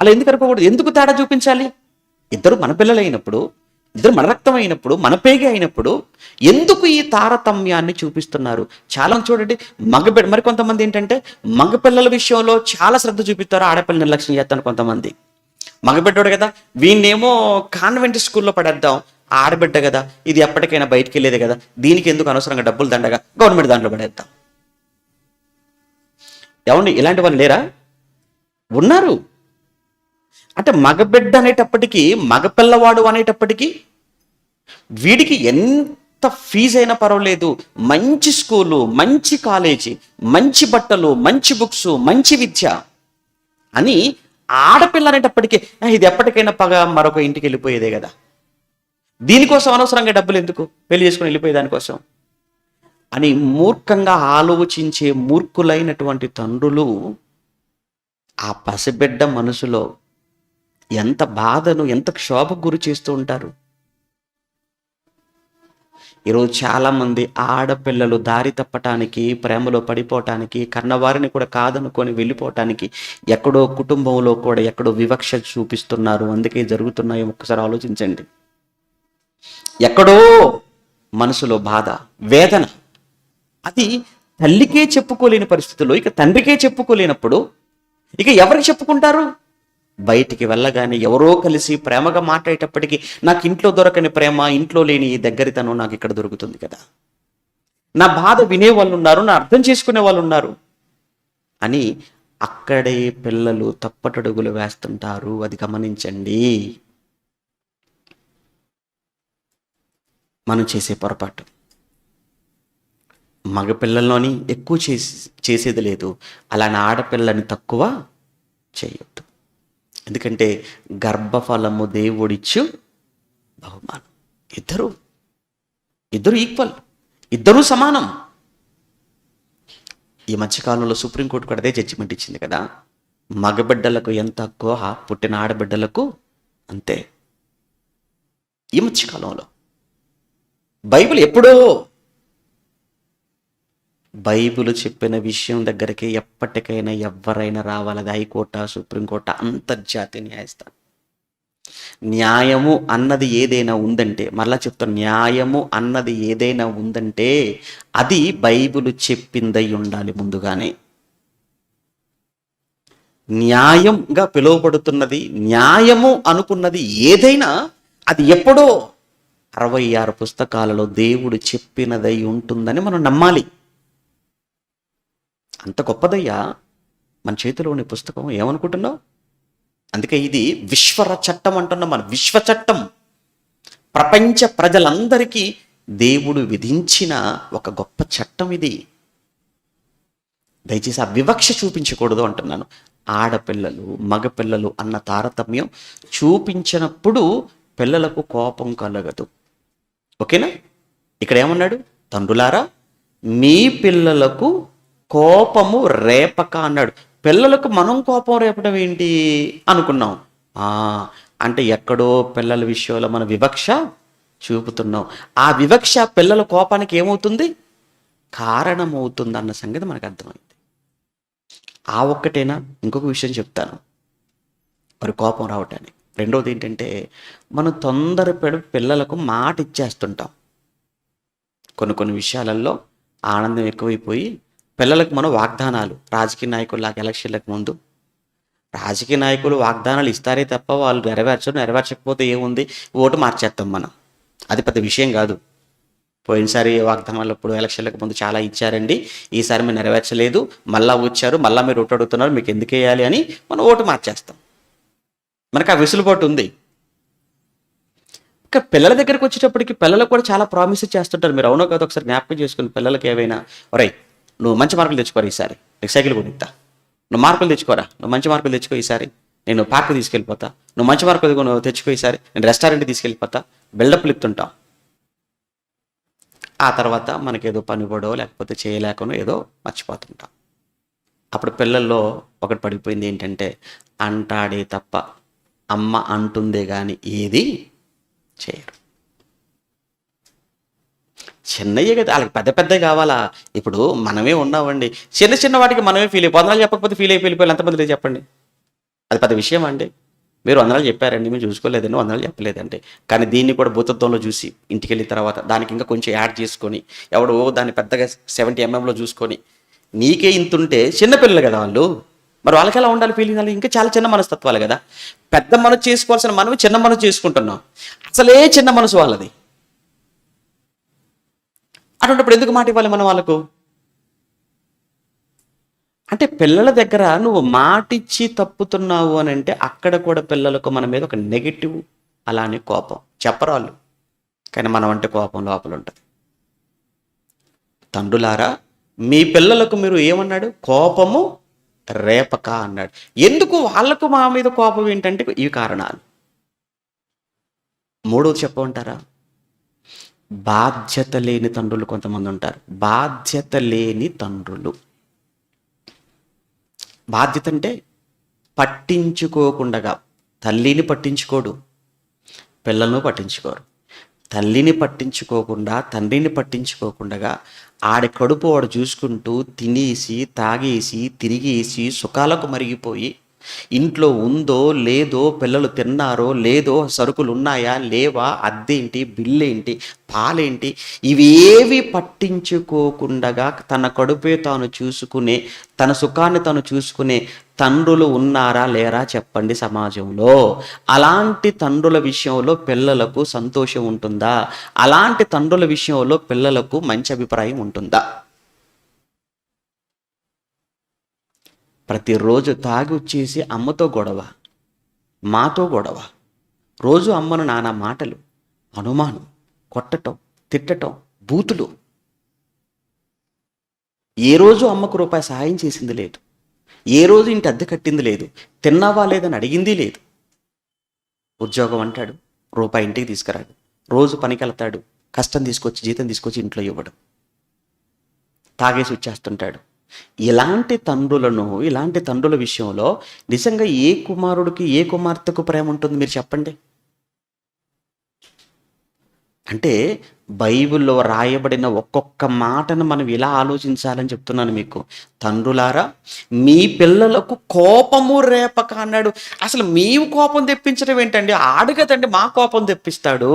అలా ఎందుకు అనుకోకూడదు? ఎందుకు తేడా చూపించాలి? 2 మన పిల్లలు అయినప్పుడు, 2 మన రక్తం అయినప్పుడు, మన పేగి అయినప్పుడు ఎందుకు ఈ తారతమ్యాన్ని చూపిస్తున్నారు? చాలా చూడండి, మగబిడ్డ, మరి కొంతమంది ఏంటంటే మగపిల్లల విషయంలో చాలా శ్రద్ధ చూపిస్తారు, ఆడపిల్ల నిర్లక్ష్యం చేస్తాను కొంతమంది. మగబిడ్డోడు కదా, వీణ్ణేమో కాన్వెంట్ స్కూల్లో పడేద్దాం, ఆడబిడ్డ కదా, ఇది ఎప్పటికైనా బయటికి వెళ్ళేది కదా, దీనికి ఎందుకు అనవసరంగా డబ్బులు దండగా గవర్నమెంట్ దాంట్లో పడేద్దాం. ఏమండి, ఇలాంటి వాళ్ళు లేరా? ఉన్నారు. అంటే మగబిడ్డ అనేటప్పటికీ, మగపిల్లవాడు అనేటప్పటికీ, వీడికి ఎంత ఫీజు అయినా పర్వాలేదు, మంచి స్కూలు, మంచి కాలేజీ, మంచి బట్టలు, మంచి బుక్స్, మంచి విద్య అని. ఆడపిల్ల అనేటప్పటికీ ఇది ఎప్పటికైనా మరొక ఇంటికి వెళ్ళిపోయేదే కదా, దీనికోసం అనవసరంగా డబ్బులు ఎందుకు, పెళ్లి చేసుకుని వెళ్ళిపోయే దానికోసం అని మూర్ఖంగా ఆలోచించే మూర్ఖులైనటువంటి తండ్రులు ఆ పసిబిడ్డ మనసులో ఎంత బాధను, ఎంత క్షోభకు గురి చేస్తూ ఉంటారు. ఈరోజు చాలామంది ఆడపిల్లలు దారి తప్పటానికి, ప్రేమలో పడిపోవటానికి, కన్నవారిని కూడా కాదనుకొని వెళ్ళిపోవటానికి ఎక్కడో కుటుంబంలో కూడా ఎక్కడో వివక్ష చూపిస్తున్నారు. అందుకే జరుగుతున్నాయో ఒక్కసారి ఆలోచించండి. ఎక్కడో మనసులో బాధ, వేదన, అది తల్లికే చెప్పుకోలేని పరిస్థితుల్లో ఇక తండ్రికే చెప్పుకోలేనప్పుడు ఇక ఎవరికి చెప్పుకుంటారు? బయటికి వెళ్ళగానే ఎవరో కలిసి ప్రేమగా మాట్లాడేటప్పటికీ నాకు ఇంట్లో దొరకని ప్రేమ, ఇంట్లో లేని ఈ దగ్గరితనం నాకు ఇక్కడ దొరుకుతుంది కదా, నా బాధ వినే వాళ్ళు ఉన్నారు, నా అర్థం చేసుకునే వాళ్ళు ఉన్నారు అని అక్కడే పిల్లలు తప్పటడుగులు వేస్తుంటారు. అది గమనించండి. మనం చేసే పొరపాటు. మగపిల్లల్లోని ఎక్కువ చేసేది లేదు, అలానే ఆడపిల్లని తక్కువ చేయొద్దు. ఎందుకంటే గర్భఫలము దేవుడిచ్చు బహుమానం. ఇద్దరు ఈక్వల్, ఇద్దరూ సమానం. ఈ మధ్యకాలంలో సుప్రీంకోర్టు కూడా అదే జడ్జిమెంట్ ఇచ్చింది కదా, మగబిడ్డలకు ఎంత హక్కువ పుట్టిన ఆడబిడ్డలకు అంతే. ఈ మధ్యకాలంలో బైబిల్ ఎప్పుడో, బైబిల్ చెప్పిన విషయం దగ్గరికి ఎప్పటికైనా ఎవరైనా రావాలి. అది హైకోర్టు, సుప్రీంకోర్టు, అంతర్జాతీయ న్యాయస్థానం. న్యాయము అన్నది ఏదైనా ఉందంటే, మరలా చెప్తాను, న్యాయము అన్నది ఏదైనా ఉందంటే అది బైబిల్ చెప్పిందై ఉండాలి ముందుగానే. న్యాయంగా పిలువబడుతున్నది, న్యాయము అనుకున్నది ఏదైనా అది ఎప్పుడో 66 పుస్తకాలలో దేవుడు చెప్పినదై ఉంటుందని మనం నమ్మాలి. అంత గొప్పదయ్యా మన చేతిలోని పుస్తకం. ఏమనుకుంటున్నావు? అందుకే ఇది విశ్వర చట్టం అంటున్నాం మనం. విశ్వ చట్టం, ప్రపంచ ప్రజలందరికీ దేవుడు విధించిన ఒక గొప్ప చట్టం ఇది. దయచేసి ఆ వివక్ష చూపించకూడదు అంటున్నాను. ఆడపిల్లలు మగపిల్లలు అన్న తారతమ్యం చూపించినప్పుడు పిల్లలకు కోపం కలగదు. ఓకేనా? ఇక్కడ ఏమన్నాడు? తండ్రులారా మీ పిల్లలకు కోపము రేపక అన్నాడు. పిల్లలకు మనం కోపం రేపడం ఏంటి అనుకున్నాం. అంటే ఎక్కడో పిల్లల విషయంలో మన వివక్ష చూపుతున్నాం. ఆ వివక్ష పిల్లల కోపానికి ఏమవుతుంది? కారణమవుతుంది అన్న సంగతి మనకు అర్థమైంది. ఆ ఒక్కటేనా? ఇంకొక విషయం చెప్తాను మరి కోపం రావటానికి. రెండోది ఏంటంటే, మనం తొందరపడి పిల్లలకు మాట ఇచ్చేస్తుంటాం. కొన్ని విషయాలలో ఆనందం ఎక్కువైపోయి పిల్లలకు మనం వాగ్దానాలు, రాజకీయ నాయకుల్లాగా ఎలక్షన్లకు ముందు రాజకీయ నాయకులు వాగ్దానాలు ఇస్తారే తప్ప వాళ్ళు నెరవేర్చకపోతే ఏముంది, ఓటు మార్చేస్తాం మనం. అది పెద్ద విషయం కాదు. పోయినసారి వాగ్దానాలు ఇప్పుడు ఎలక్షన్లకు ముందు చాలా ఇచ్చారండి, ఈసారి మీరు నెరవేర్చలేదు, మళ్ళా వచ్చారు, మళ్ళీ మీరు ఓటు అడుగుతున్నారు, మీకు ఎందుకు వేయాలి అని మనం ఓటు మార్చేస్తాం. మనకు ఆ వెసులుబాటు ఉంది. ఇంకా పిల్లల దగ్గరకు వచ్చేటప్పటికి పిల్లలకు కూడా చాలా ప్రామిస్ చేస్తుంటారు. మీరు అవునో కాదు ఒకసారి జ్ఞాపకం చేసుకుని పిల్లలకి ఏవైనా, ఒరై నువ్వు మంచి మార్కులు తెచ్చుకోరా, ఈసారి నీకు సైకిల్ కొనిస్తా, నువ్వు మార్కులు తెచ్చుకోరా, నువ్వు మంచి మార్కులు తెచ్చుకో, ఈసారి నేను పార్క్ తీసుకెళ్ళిపోతా, నువ్వు మంచి మార్కులు తెచ్చుకో, ఈసారి నేను రెస్టారెంట్కి తీసుకెళ్ళిపోతా, బిల్డప్లు ఇస్తుంటాం. ఆ తర్వాత మనకేదో పని పడో లేకపోతే చేయలేకనో ఏదో మర్చిపోతుంటాం. అప్పుడు పిల్లల్లో ఒకటి పడిపోయింది ఏంటంటే, అంటాడే తప్ప అమ్మ అంటుందే కానీ ఏది చేయరు. చిన్నయ్యే కదా, వాళ్ళకి పెద్ద కావాలా? ఇప్పుడు మనమే ఉన్నామండి, చిన్న వాటికి మనమే ఫీల్ అయిపోయి, వందనాలు చెప్పకపోతే ఫీల్ వెళ్ళిపోయి ఎంతమంది చెప్పండి? అది పెద్ద విషయం అండి. మీరు వందనాలు చెప్పారండి, మీరు చూసుకోలేదండి, వందనాలు చెప్పలేదండి. కానీ దీన్ని కూడా భూతత్వంలో చూసి ఇంటికి వెళ్ళిన తర్వాత దానికి ఇంకా కొంచెం యాడ్ చేసుకొని, ఎవడో దాన్ని పెద్దగా 70 mm చూసుకొని నీకే ఇంతుంటే చిన్నపిల్లలు కదా వాళ్ళు, మరి వాళ్ళకి ఎలా ఉండాలి ఫీలింగ్? అని ఇంకా చాలా చిన్న మనస్తత్వాలు కదా. పెద్ద మనసు చేసుకోవాల్సిన మనం చిన్న మనసు చేసుకుంటున్నాం. అసలే చిన్న మనసు వాళ్ళది. అటువంటిప్పుడు ఎందుకు మాట ఇవ్వాలి మనం వాళ్ళకు? అంటే పిల్లల దగ్గర నువ్వు మాటిచ్చి తప్పుతున్నావు అని అంటే అక్కడ కూడా పిల్లలకు మన మీద ఒక నెగిటివ్, అలానే కోపం చెప్పరాళ్ళు, కానీ మనం అంటే కోపం లోపల ఉంటుంది. తండ్రులారా మీ పిల్లలకు మీరు ఏమన్నాడు? కోపము రేపక అన్నాడు. ఎందుకు వాళ్ళకు మా మీద కోపం ఏంటంటే ఈ కారణాలు. మూడోది చెప్పమంటారా? బాధ్యత లేని తండ్రులు కొంతమంది ఉంటారు. బాధ్యత లేని తండ్రులు. బాధ్యత అంటే పట్టించుకోకుండా, తల్లిని పట్టించుకోడు, పిల్లలను పట్టించుకోరు. తల్లిని పట్టించుకోకుండా, తండ్రిని పట్టించుకోకుండా ఆడి కడుపు వాడు చూసుకుంటూ తినేసి, తాగేసి, తిరిగేసి, సుఖాలకు మరిగిపోయి, ఇంట్లో ఉందో లేదో, పిల్లలు తిన్నారో లేదో, సరుకులు ఉన్నాయా లేవా, అద్దెంటి, బిల్లేంటి, పాలేంటి, ఇవేవి పట్టించుకోకుండా తన కడుపే తాను చూసుకునే, తన సుఖాన్ని తాను చూసుకునే తండ్రులు ఉన్నారా లేరా చెప్పండి సమాజంలో? అలాంటి తండ్రుల విషయంలో పిల్లలకు సంతోషం ఉంటుందా? అలాంటి తండ్రుల విషయంలో పిల్లలకు మంచి అభిప్రాయం ఉంటుందా? ప్రతిరోజు తాగి వచ్చేసి అమ్మతో గొడవ, మాతో గొడవ, రోజు అమ్మను నానా మాటలు, అనుమానం, కొట్టటం, తిట్టటం, బూతులు. ఏ రోజు అమ్మకు రూపాయి సహాయం చేసింది లేదు, ఏ రోజు ఇంటి అద్దె కట్టింది లేదు, తిన్నావా లేదని అడిగింది లేదు. ఉద్యోగం అంటాడు, రూపాయి ఇంటికి తీసుకురాడు, రోజు పనికి వెళ్తాడు, కష్టం తీసుకొచ్చి జీతం తీసుకొచ్చి ఇంట్లో ఇవ్వడం, తాగేసి వచ్చేస్తుంటాడు. ఇలాంటి తండ్రుల విషయంలో నిజంగా ఏ కుమారుడికి, ఏ కుమార్తెకు ప్రేమ ఉంటుంది మీరు చెప్పండి? అంటే బైబిల్లో రాయబడిన ఒక్కొక్క మాటను మనం ఇలా ఆలోచించాలని చెప్తున్నాను మీకు. తండ్రులారా, మీ పిల్లలకు కోపము రేపక అన్నాడు. అసలు మేము కోపం తెప్పించడం ఏంటండి? ఆడు కదండి మా కోపం తెప్పిస్తాడు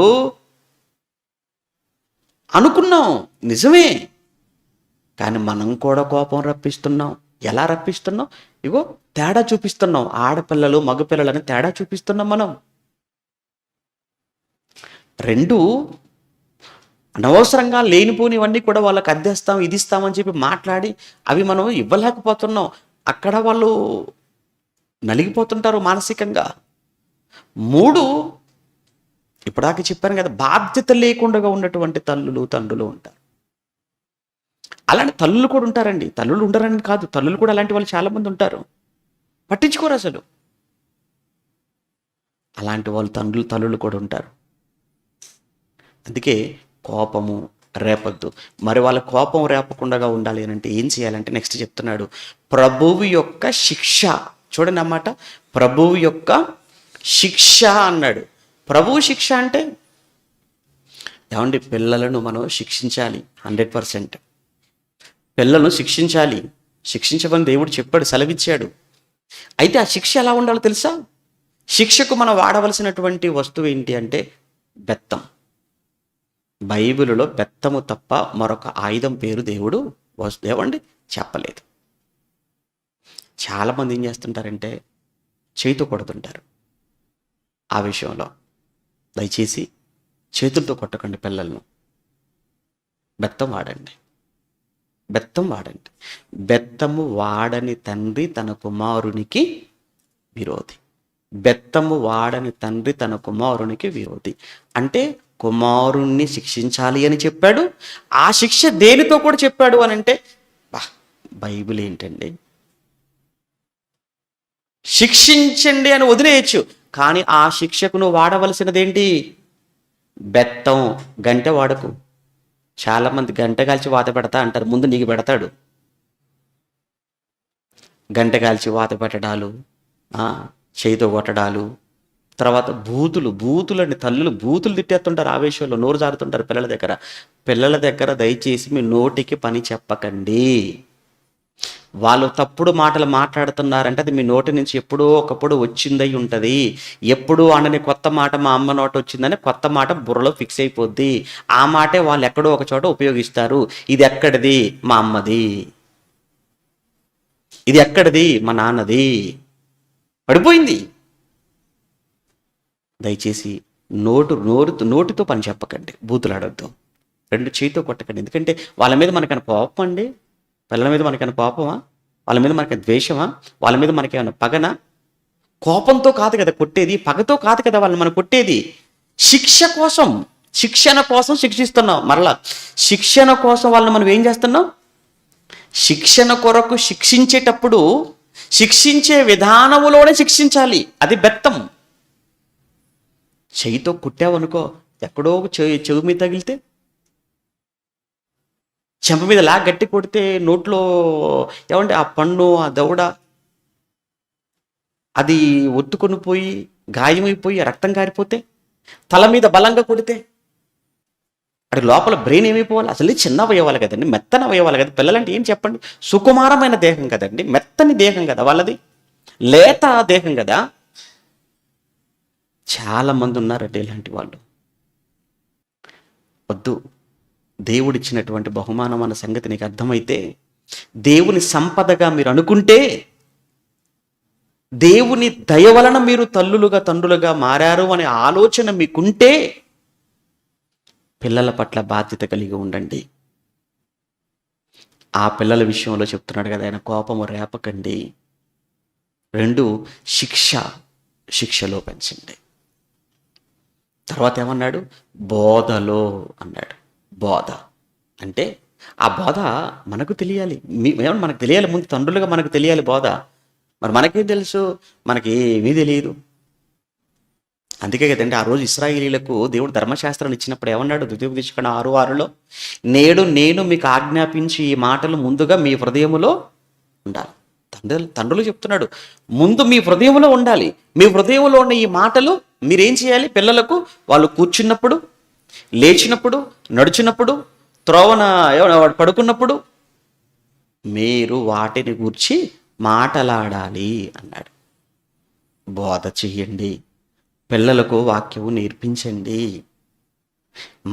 అనుకున్నాం, నిజమే. కానీ మనం కూడా కోపం రప్పిస్తున్నాం. ఎలా రప్పిస్తున్నాం? ఇగో తేడా చూపిస్తున్నాం. ఆడపిల్లలు మగపిల్లలని తేడా చూపిస్తున్నాం మనం. రెండు అనవసరంగా లేనిపోనివన్నీ కూడా వాళ్ళకి అద్దెస్తాం, ఇది ఇస్తామని చెప్పి మాట్లాడి అవి మనం ఇవ్వలేకపోతున్నాం. అక్కడ వాళ్ళు నలిగిపోతుంటారు మానసికంగా. మూడు, ఇప్పటిదాకా చెప్పాను కదా, బాధ్యత లేకుండా ఉన్నటువంటి తల్లులు తండ్రులు ఉంటారు. అలాంటి తల్లులు కూడా ఉంటారండి. తల్లులు ఉండరని కాదు, తల్లులు కూడా అలాంటి వాళ్ళు చాలామంది ఉంటారు, పట్టించుకోరు అసలు. అలాంటి వాళ్ళు తల్లులు కూడా ఉంటారు. అందుకే కోపము రేపొద్దు. మరి వాళ్ళ కోపం రేపకుండా ఉండాలి అని అంటే ఏం చేయాలంటే నెక్స్ట్ చెప్తున్నాడు, ప్రభువు యొక్క శిక్ష. చూడండి అన్నమాట, ప్రభువు యొక్క శిక్ష అన్నాడు. ప్రభువు శిక్ష అంటే ఏమండి? పిల్లలను మనం శిక్షించాలి 100%. పిల్లలను శిక్షించాలి, శిక్షించమని దేవుడు చెప్పాడు, సెలవిచ్చాడు. అయితే ఆ శిక్ష ఎలా ఉండాలో తెలుసా? శిక్షకు మనం వాడవలసినటువంటి వస్తువు ఏంటి అంటే బెత్తం. బైబిలులో బెత్తము తప్ప మరొక ఆయుధం పేరు దేవుడు ఏమండి చెప్పలేదు. చాలామంది ఏం చేస్తుంటారంటే చేతితో కొడుతుంటారు. ఆ విషయంలో దయచేసి చేతులతో కొట్టకండి పిల్లలను. బెత్తం వాడండి, బెత్తం వాడండి. బెత్తము వాడని తండ్రి తన కుమారునికి విరోధి. బెత్తము వాడని తండ్రి తన కుమారునికి విరోధి అంటే కుమారుణ్ణి శిక్షించాలి అని చెప్పాడు. ఆ శిక్ష దేనితో కూడా చెప్పాడు అని అంటే బైబిల్ ఏంటండి? శిక్షించండి అని వదిలేయచ్చు, కానీ ఆ శిక్షకు నువ్వు వాడవలసినదేంటి? బెత్తం. గంటె వాడకు. చాలామంది గంటె కాల్చి వాత పెడతా అంటారు, ముందు నీకు పెడతాడు. గంటె కాల్చి వాత పెట్టడాలు, చేయితో కొట్టడాలు, తర్వాత బూతులండి. తల్లులు బూతులు తిట్టేస్తుంటారు, ఆవేశంలో నోరు జారుతుంటారు పిల్లల దగ్గర దయచేసి మీ నోటికి పని చెప్పకండి. వాళ్ళు తప్పుడు మాటలు మాట్లాడుతున్నారంటే అది మీ నోటి నుంచి ఎప్పుడో ఒకప్పుడు వచ్చిందై ఉంటుంది. ఎప్పుడు అనని కొత్త మాట మా అమ్మ నోట వచ్చిందని కొత్త మాట బుర్రలో ఫిక్స్ అయిపోద్ది. ఆ మాటే వాళ్ళు ఎక్కడో ఒక చోట ఉపయోగిస్తారు. ఇది ఎక్కడిది? మా అమ్మది. ఇది ఎక్కడిది? మా నాన్నది. పడిపోయింది. దయచేసి నోటితో పని చెప్పకండి, బూతులాడొద్దు. రెండు చేతితో కొట్టకండి. ఎందుకంటే వాళ్ళ మీద మనకైనా కోపం అండి? పిల్లల మీద మనకైనా కోపమా? వాళ్ళ మీద మనకి ద్వేషమా? వాళ్ళ మీద మనకేమైనా పగనా? కోపంతో కాదు కదా కొట్టేది, పగతో కాదు కదా వాళ్ళని మనం కొట్టేది. శిక్షణ కోసం శిక్షిస్తున్నాం. మరలా శిక్షణ కోసం వాళ్ళని మనం ఏం చేస్తున్నాం? శిక్షణ కొరకు శిక్షించేటప్పుడు శిక్షించే విధానములోనే శిక్షించాలి. అది బెత్తం. చెయ్యితో కుట్టావనుకో, ఎక్కడో చెవి మీద తగిలితే, చెంప మీద గట్టి కొడితే నోట్లో ఏమంటే ఆ పన్ను, ఆ దవడ, అది ఒత్తుకొని పోయి గాయమైపోయి రక్తం కారిపోతే, తల మీద బలంగా కొడితే అది లోపల బ్రెయిన్ ఏమైపోవాలి? అసలు ఇది చిన్న అవయవాలు కదండి, మెత్తని అవయవాలు కదా. పిల్లలంటే ఏం చెప్పండి, సుకుమారమైన దేహం కదండి, మెత్తని దేహం కదా వాళ్ళది, లేత దేహం కదా. చాలా మంది ఉన్నారండి ఇలాంటి వాళ్ళు. వద్దు. దేవుడిచ్చినటువంటి బహుమానం అన్న సంగతి నీకు అర్థమైతే, దేవుని సంపదగా మీరు అనుకుంటే, దేవుని దయ వలన మీరు తల్లులుగా తండ్రులుగా మారారు అనే ఆలోచన మీకుంటే, పిల్లల పట్ల బాధ్యత కలిగి ఉండండి. ఆ పిల్లల విషయంలో చెప్తున్నాడు కదా ఆయన, కోపము రేపకండి. 2, శిక్షలో పెంచండి. తర్వాత ఏమన్నాడు? బోధలో అన్నాడు. బోధ అంటే ఆ బోధ మనకు తెలియాలి. ఏమన్నా మనకు తెలియాలి, ముందు తండ్రులుగా మనకు తెలియాలి బోధ. మరి మనకేం తెలుసు? మనకి ఏమీ తెలియదు. అందుకే కదండి ఆ రోజు ఇశ్రాయేలీయులకు దేవుడు ధర్మశాస్త్రాన్ని ఇచ్చినప్పుడు ఏమన్నాడు? ద్వితీయోపదేశకాండం 6:6లో, నేడు నేను మీకు ఆజ్ఞాపించి ఈ మాటలు ముందుగా మీ హృదయములో ఉండాలి. తండ్రులు చెప్తున్నాడు, ముందు మీ హృదయంలో ఉండాలి. మీ హృదయంలో ఉన్న ఈ మాటలు మీరేం చేయాలి? పిల్లలకు వాళ్ళు కూర్చున్నప్పుడు, లేచినప్పుడు, నడిచినప్పుడు, త్రోవన పడుకున్నప్పుడు మీరు వాటిని గూర్చి మాటలాడాలి అన్నాడు. బోధ చెయ్యండి, పిల్లలకు వాక్యము నేర్పించండి.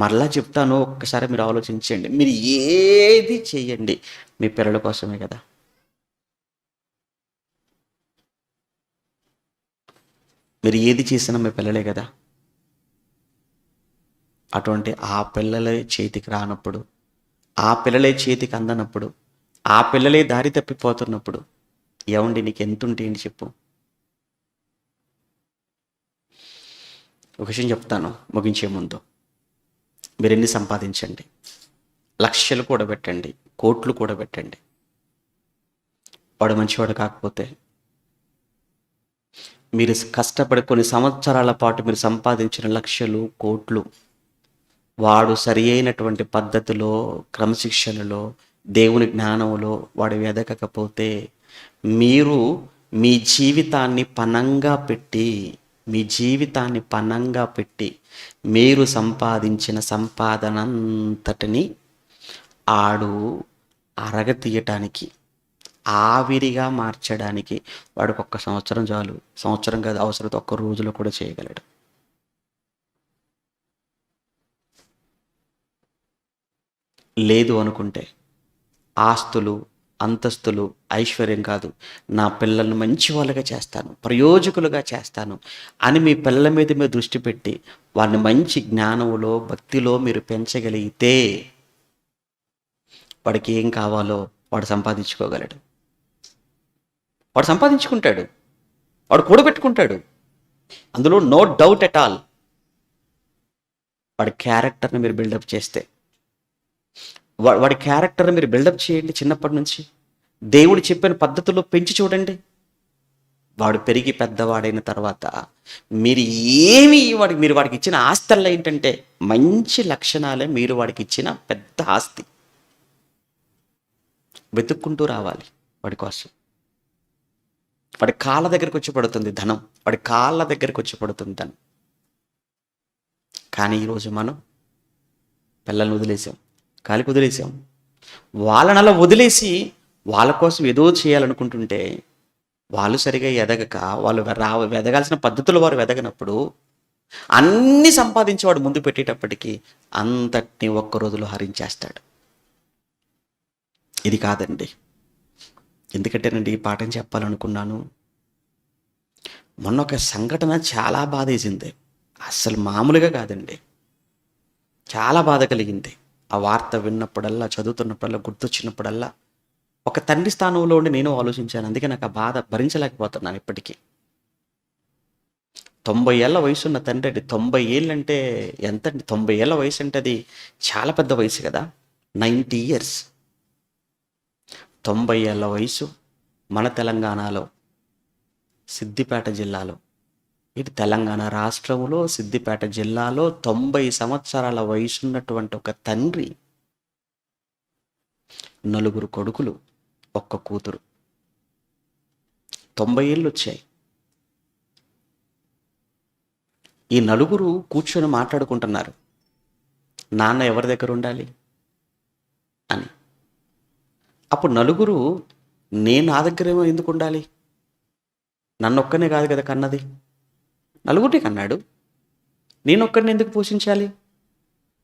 మరలా చెప్తాను, ఒక్కసారి మీరు ఆలోచించండి. మీరు ఏది చెయ్యండి మీ పిల్లల కోసమే కదా. మీరు ఏది చేసినా మీ పిల్లలే కదా. అటువంటి ఆ పిల్లలే చేతికి రానప్పుడు, ఆ పిల్లలే చేతికి అందనప్పుడు, ఆ పిల్లలే దారి తప్పిపోతున్నప్పుడు ఏమండి నీకు ఎంతుంటే ఏంటి చెప్పు? ఒక విషయం చెప్తాను ముగించే ముందు. మీరు ఎన్ని సంపాదించండి, లక్షలు కూడబెట్టండి, కోట్లు కూడబెట్టండి, వాడు మంచివాడు కాకపోతే, మీరు కష్టపడి కొన్ని సంవత్సరాల పాటు మీరు సంపాదించిన లక్షలు, కోట్లు, వాడు సరి అయినటువంటి పద్ధతిలో, క్రమశిక్షణలో, దేవుని జ్ఞానంలో వాడు ఎదగకపోతే, మీరు మీ జీవితాన్ని పణంగా పెట్టి, మీరు సంపాదించిన సంపాదనంతటిని ఆడు అరగతీయటానికి, ఆవిరిగా మార్చడానికి వాడికి 1 సంవత్సరం చాలు. సంవత్సరం కాదు, అవసరమైతే 1 రోజులో కూడా చేయగలడు. లేదు అనుకుంటే ఆస్తులు, అంతస్తులు, ఐశ్వర్యం కాదు, నా పిల్లల్ని మంచి వాళ్ళగా చేస్తాను, ప్రయోజకులుగా చేస్తాను అని మీ పిల్లల మీద మీరు దృష్టి పెట్టి వారిని మంచి జ్ఞానంలో, భక్తిలో మీరు పెంచగలిగితే వాడికి ఏం కావాలో వాడు సంపాదించుకోగలడు. వాడు సంపాదించుకుంటాడు, వాడు కూడబెట్టుకుంటాడు. అందులో నో డౌట్ ఎట్ ఆల్. వాడి క్యారెక్టర్ని మీరు బిల్డప్ చేస్తే, వాడి క్యారెక్టర్ని మీరు బిల్డప్ చేయండి. చిన్నప్పటి నుంచి దేవుడు చెప్పిన పద్ధతుల్లో పెంచి చూడండి. వాడు పెరిగి పెద్దవాడైన తర్వాత మీరు వాడికి ఇచ్చిన ఆస్తల్లో ఏంటంటే మంచి లక్షణాలే మీరు వాడికి ఇచ్చిన పెద్ద ఆస్తి. వెతుక్కుంటూ రావాలి వాడి కోసం. వాడి కాళ్ళ దగ్గరికి వచ్చి పడుతుంది ధనం, వాడి కాళ్ళ దగ్గరికి వచ్చి పడుతుంది ధనం. కానీ ఈరోజు మనం పిల్లల్ని వదిలేసాం, కాలికి వదిలేసాం. వాళ్ళని అలా వదిలేసి వాళ్ళ కోసం ఏదో చేయాలనుకుంటుంటే వాళ్ళు సరిగా ఎదగక, వాళ్ళు ఎదగాల్సిన పద్ధతులు వారు ఎదగనప్పుడు, అన్నీ సంపాదించేవాడు ముందు పెట్టేటప్పటికీ అంతటినీ 1 రోజులో హరించేస్తాడు. ఇది కాదండి. ఎందుకంటేనండి ఈ పాఠం చెప్పాలనుకున్నాను. మొన్న ఒక సంఘటన చాలా బాధేసింది. అస్సలు మామూలుగా కాదండి, చాలా బాధ కలిగింది. ఆ వార్త విన్నప్పుడల్లా, చదువుతున్నప్పుడల్లా, గుర్తొచ్చినప్పుడల్లా ఒక తండ్రి స్థానంలో ఉండి నేను ఆలోచించాను. అందుకే నాకు ఆ బాధ భరించలేకపోతున్నాను ఇప్పటికీ. 90 ఏళ్ల వయసున్న తండ్రి అండి. 90 ఏళ్ళు అంటే ఎంతండి? 90 ఏళ్ల వయసు అంటే అది చాలా పెద్ద వయసు కదా. 90 ఇయర్స్, 90 ఏళ్ల వయసు. మన తెలంగాణలో సిద్దిపేట జిల్లాలో, ఇది తెలంగాణ రాష్ట్రంలో సిద్దిపేట జిల్లాలో 90 సంవత్సరాల వయసున్నటువంటి ఒక తండ్రి, 4 కొడుకులు, 1 కూతురు. 90 ఏళ్ళు వచ్చాయి. ఈ నలుగురు కూర్చొని మాట్లాడుకుంటున్నారు, నాన్న ఎవరి దగ్గర ఉండాలి అని. అప్పుడు నలుగురు, నేను నా దగ్గరేమో ఎందుకు ఉండాలి, నన్నొక్కనే కాదు కదా కన్నది, నలుగురిని కన్నాడు, నేనొక్కడిని ఎందుకు పోషించాలి,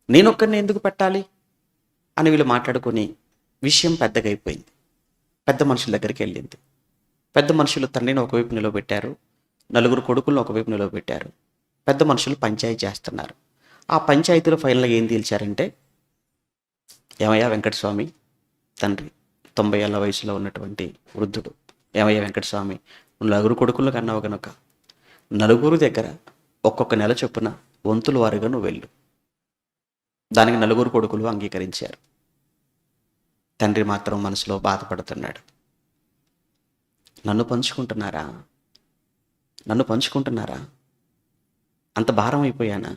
నేనొక్కడిని ఎందుకు పెట్టాలి అని వీళ్ళు మాట్లాడుకొని విషయం పెద్దగా అయిపోయింది. పెద్ద మనుషుల దగ్గరికి వెళ్ళింది. పెద్ద మనుషులు తండ్రిని ఒకవైపు నిలవబెట్టారు, నలుగురు కొడుకులను ఒకవైపు నిలవబెట్టారు. పెద్ద మనుషులు పంచాయతీ చేస్తున్నారు. ఆ పంచాయతీలో ఫైనల్గా ఏం తేల్చారంటే, ఏమయ్యా వెంకటస్వామి, తండ్రి 90 ఏళ్ల వయసులో ఉన్నటువంటి వృద్ధుడు, ఏమయ్యా వెంకటస్వామి, నువ్వు నలుగురు కొడుకులు కన్నావు కనుక నలుగురు దగ్గర ఒక్కొక్క నెల చొప్పున వంతుల వారుగా నువ్వు వెళ్ళు. దానికి నలుగురు కొడుకులు అంగీకరించారు. తండ్రి మాత్రం మనసులో బాధపడుతున్నాడు. నన్ను పంచుకుంటున్నారా, నన్ను పంచుకుంటున్నారా, అంత భారం అయిపోయానా?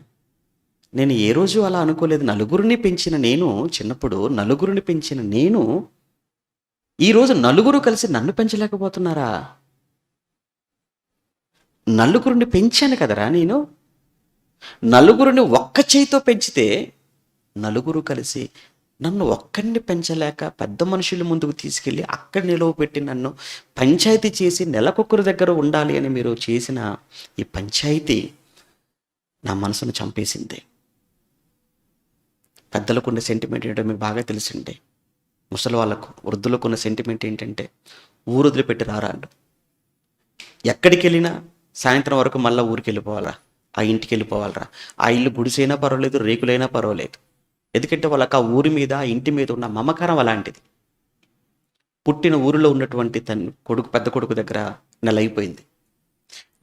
నేను ఏ రోజు అలా అనుకోలేదు. నలుగురిని పెంచిన నేను, చిన్నప్పుడు నలుగురిని పెంచిన నేను, ఈరోజు నలుగురు కలిసి నన్ను పెంచలేకపోతున్నారా? నలుగురిని పెంచాను కదరా నేను. నలుగురిని ఒక్క చేయితో పెంచితే నలుగురు కలిసి నన్ను ఒక్కడిని పెంచలేక పెద్ద మనుషుల ముందుకు తీసుకెళ్ళి అక్కడ నిలవపెట్టి నన్ను పంచాయతీ చేసి నెలకొకరి దగ్గర ఉండాలి అని మీరు చేసిన ఈ పంచాయతీ నా మనసును చంపేసింది. పెద్దలకు ఉన్న సెంటిమెంట్ ఏంటో మీకు బాగా తెలిసిండే. ముసలి వాళ్ళకు, వృద్ధులకు ఉన్న సెంటిమెంట్ ఏంటంటే ఊరు వదిలిపెట్టి రారాళ్ళు. ఎక్కడికి వెళ్ళినా సాయంత్రం వరకు మళ్ళీ ఊరికి వెళ్ళిపోవాలరా, ఆ ఇంటికి వెళ్ళిపోవాలరా. ఆ ఇల్లు గుడిసైనా పర్వాలేదు, రేకులైనా పర్వాలేదు. ఎందుకంటే వాళ్ళకి ఆ ఊరి మీద, ఆ ఇంటి మీద ఉన్న మమకారం అలాంటిది. పుట్టిన ఊరిలో ఉన్నటువంటి కొడుకు, పెద్ద కొడుకు దగ్గర నెల అయిపోయింది.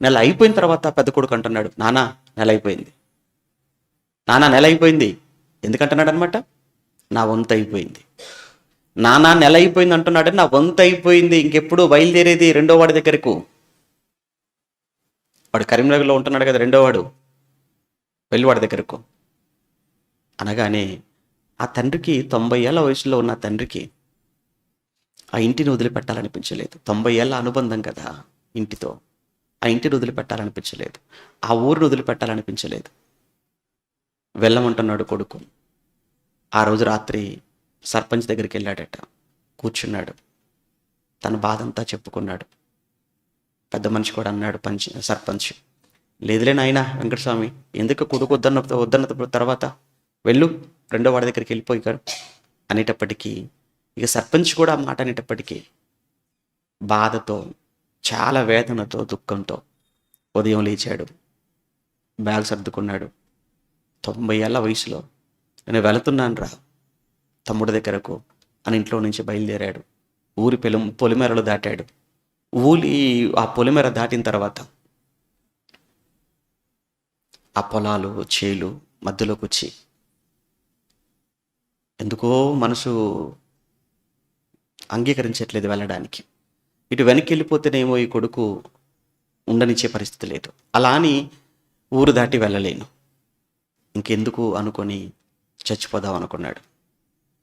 నెల అయిపోయిన తర్వాత పెద్ద కొడుకు అంటున్నాడు, నానా నెల అయిపోయింది, నానా నెల అయిపోయింది. ఎందుకంటున్నాడు అనమాట, నా వంతు అయిపోయింది. నానా నెల అయిపోయింది అంటున్నాడు, నా వంతు అయిపోయింది, ఇంకెప్పుడు బయలుదేరేది రెండో వాడి దగ్గరకు. వాడు కరీంనగర్లో ఉంటున్నాడు కదా, రెండో వాడు, వెళ్ళి వాడి దగ్గరకు అనగానే ఆ తండ్రికి, 90 ఏళ్ల వయసులో ఉన్న తండ్రికి ఆ ఇంటిని వదిలిపెట్టాలనిపించలేదు. 90 ఏళ్ల అనుబంధం కదా ఇంటితో, ఆ ఇంటిని వదిలిపెట్టాలనిపించలేదు, ఆ ఊరిని వదిలిపెట్టాలనిపించలేదు. వెళ్ళమంటున్నాడు కొడుకు. ఆ రోజు రాత్రి సర్పంచ్ దగ్గరికి వెళ్ళాడట, కూర్చున్నాడు, తన బాధంతా చెప్పుకున్నాడు. పెద్ద మనిషి కూడా అన్నాడు సర్పంచ్, లేదులే నాయనా వెంకటస్వామి, ఎందుకు కొడుకు వద్దన్న తర్వాత వెళ్ళు, రెండో వాడి దగ్గరికి వెళ్ళిపోయాడు అనేటప్పటికీ, ఇక సర్పంచ్ కూడా ఆ మాట అనేటప్పటికీ బాధతో, చాలా వేదనతో, దుఃఖంతో ఉదయం లేచాడు, బ్యాగ్ సర్దుకున్నాడు. 90 ఏళ్ల వయసులో నేను వెళుతున్నాను రా తమ్ముడి దగ్గరకు అని ఇంట్లో నుంచి బయలుదేరాడు. ఊరి పొలిమేరలు దాటాడు. ఆ పొలిమేర దాటిన తర్వాత ఆ పొలాలు, చేలు మధ్యలోకి వచ్చి ఎందుకో మనసు అంగీకరించట్లేదు వెళ్ళడానికి. ఇటు వెనక్కి వెళ్ళిపోతేనేమో ఈ కొడుకు ఉండనిచ్చే పరిస్థితి లేదు. అలా అని ఊరు దాటి వెళ్ళలేను, ఇంకెందుకు అనుకొని చచ్చిపోదాం అనుకున్నాడు.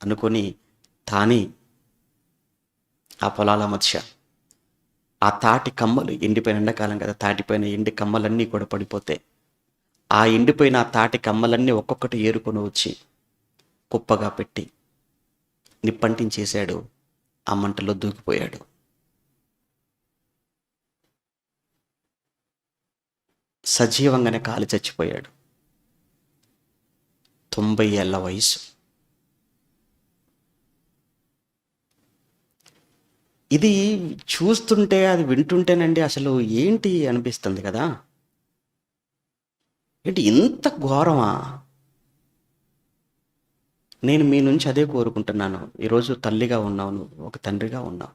అనుకొని తానే ఆ పొలాల మధ్య ఆ తాటి కమ్మలు, ఎండిపోయిన ఎండాకాలం కదా, తాటిపోయిన ఎండి కమ్మలన్నీ కూడా పడిపోతే ఆ ఎండిపోయిన ఆ తాటి కమ్మలన్నీ ఒక్కొక్కటి ఏరుకొని వచ్చి కుప్పగా పెట్టి నిప్పంటించేశాడు. ఆ మంటలో దూకిపోయాడు. సజీవంగానే కాలి చచ్చిపోయాడు. 90 ఏళ్ల వయసు. ఇది చూస్తుంటే, అది వింటుంటేనండి అసలు ఏంటి అనిపిస్తుంది కదా. ఏంటి ఇంత ఘోరమా? నేను మీ నుంచి అదే కోరుకుంటున్నాను. ఈరోజు తల్లిగా ఉన్నావు, నువ్వు ఒక తండ్రిగా ఉన్నావు.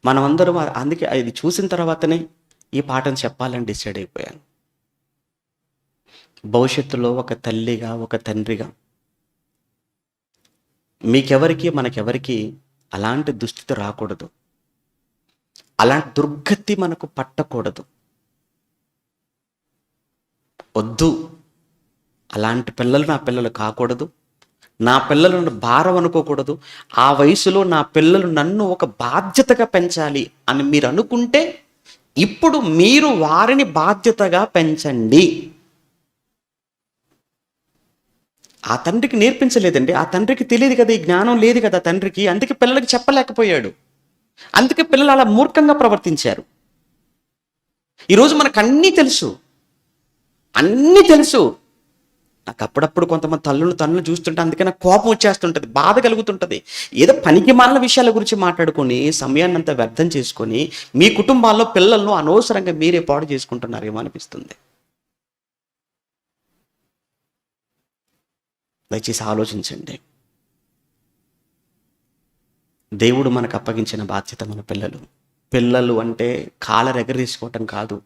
మనమందరం అందుకే అది చూసిన తర్వాతనే ఈ పాఠం చెప్పాలని డిసైడ్ అయిపోయాను. భవిష్యత్తులో ఒక తల్లిగా, ఒక తండ్రిగా మీకెవరికి, మనకెవరికి అలాంటి దుస్థితి రాకూడదు, అలాంటి దుర్గతి మనకు పట్టకూడదు. వద్దు, అలాంటి పిల్లలు నా పిల్లలు కాకూడదు, నా పిల్లలను భారం అనుకోకూడదు. ఆ వయసులో నా పిల్లలు నన్ను ఒక బాధ్యతగా పెంచాలి అని మీరు అనుకుంటే ఇప్పుడు మీరు వారిని బాధ్యతగా పెంచండి. ఆ తండ్రికి నేర్పించలేదండి. ఆ తండ్రికి తెలియదు కదా, ఈ జ్ఞానం లేదు కదా తండ్రికి. అందుకే పిల్లలకి చెప్పలేకపోయాడు. అందుకే పిల్లలు అలా మూర్ఖంగా ప్రవర్తించారు. ఈరోజు మనకు అన్నీ తెలుసు, అన్నీ తెలుసు. నాకు అప్పుడప్పుడు కొంతమంది తల్లులు చూస్తుంటే అందుకే నాకు కోపం వచ్చేస్తుంటుంది, బాధ కలుగుతుంటుంది. ఏదో పనికి మాలిన విషయాల గురించి మాట్లాడుకొని సమయాన్ని అంతా వ్యర్థం చేసుకొని మీ కుటుంబాల్లో పిల్లలను అనవసరంగా మీరే పాడు చేసుకుంటున్నారేమో అనిపిస్తుంది. దయచేసి ఆలోచించండి. దేవుడు మనకు అప్పగించిన బాధ్యత మన పిల్లలు. పిల్లలు అంటే కాలర్ ఎగరేసుకోవటం కాదు,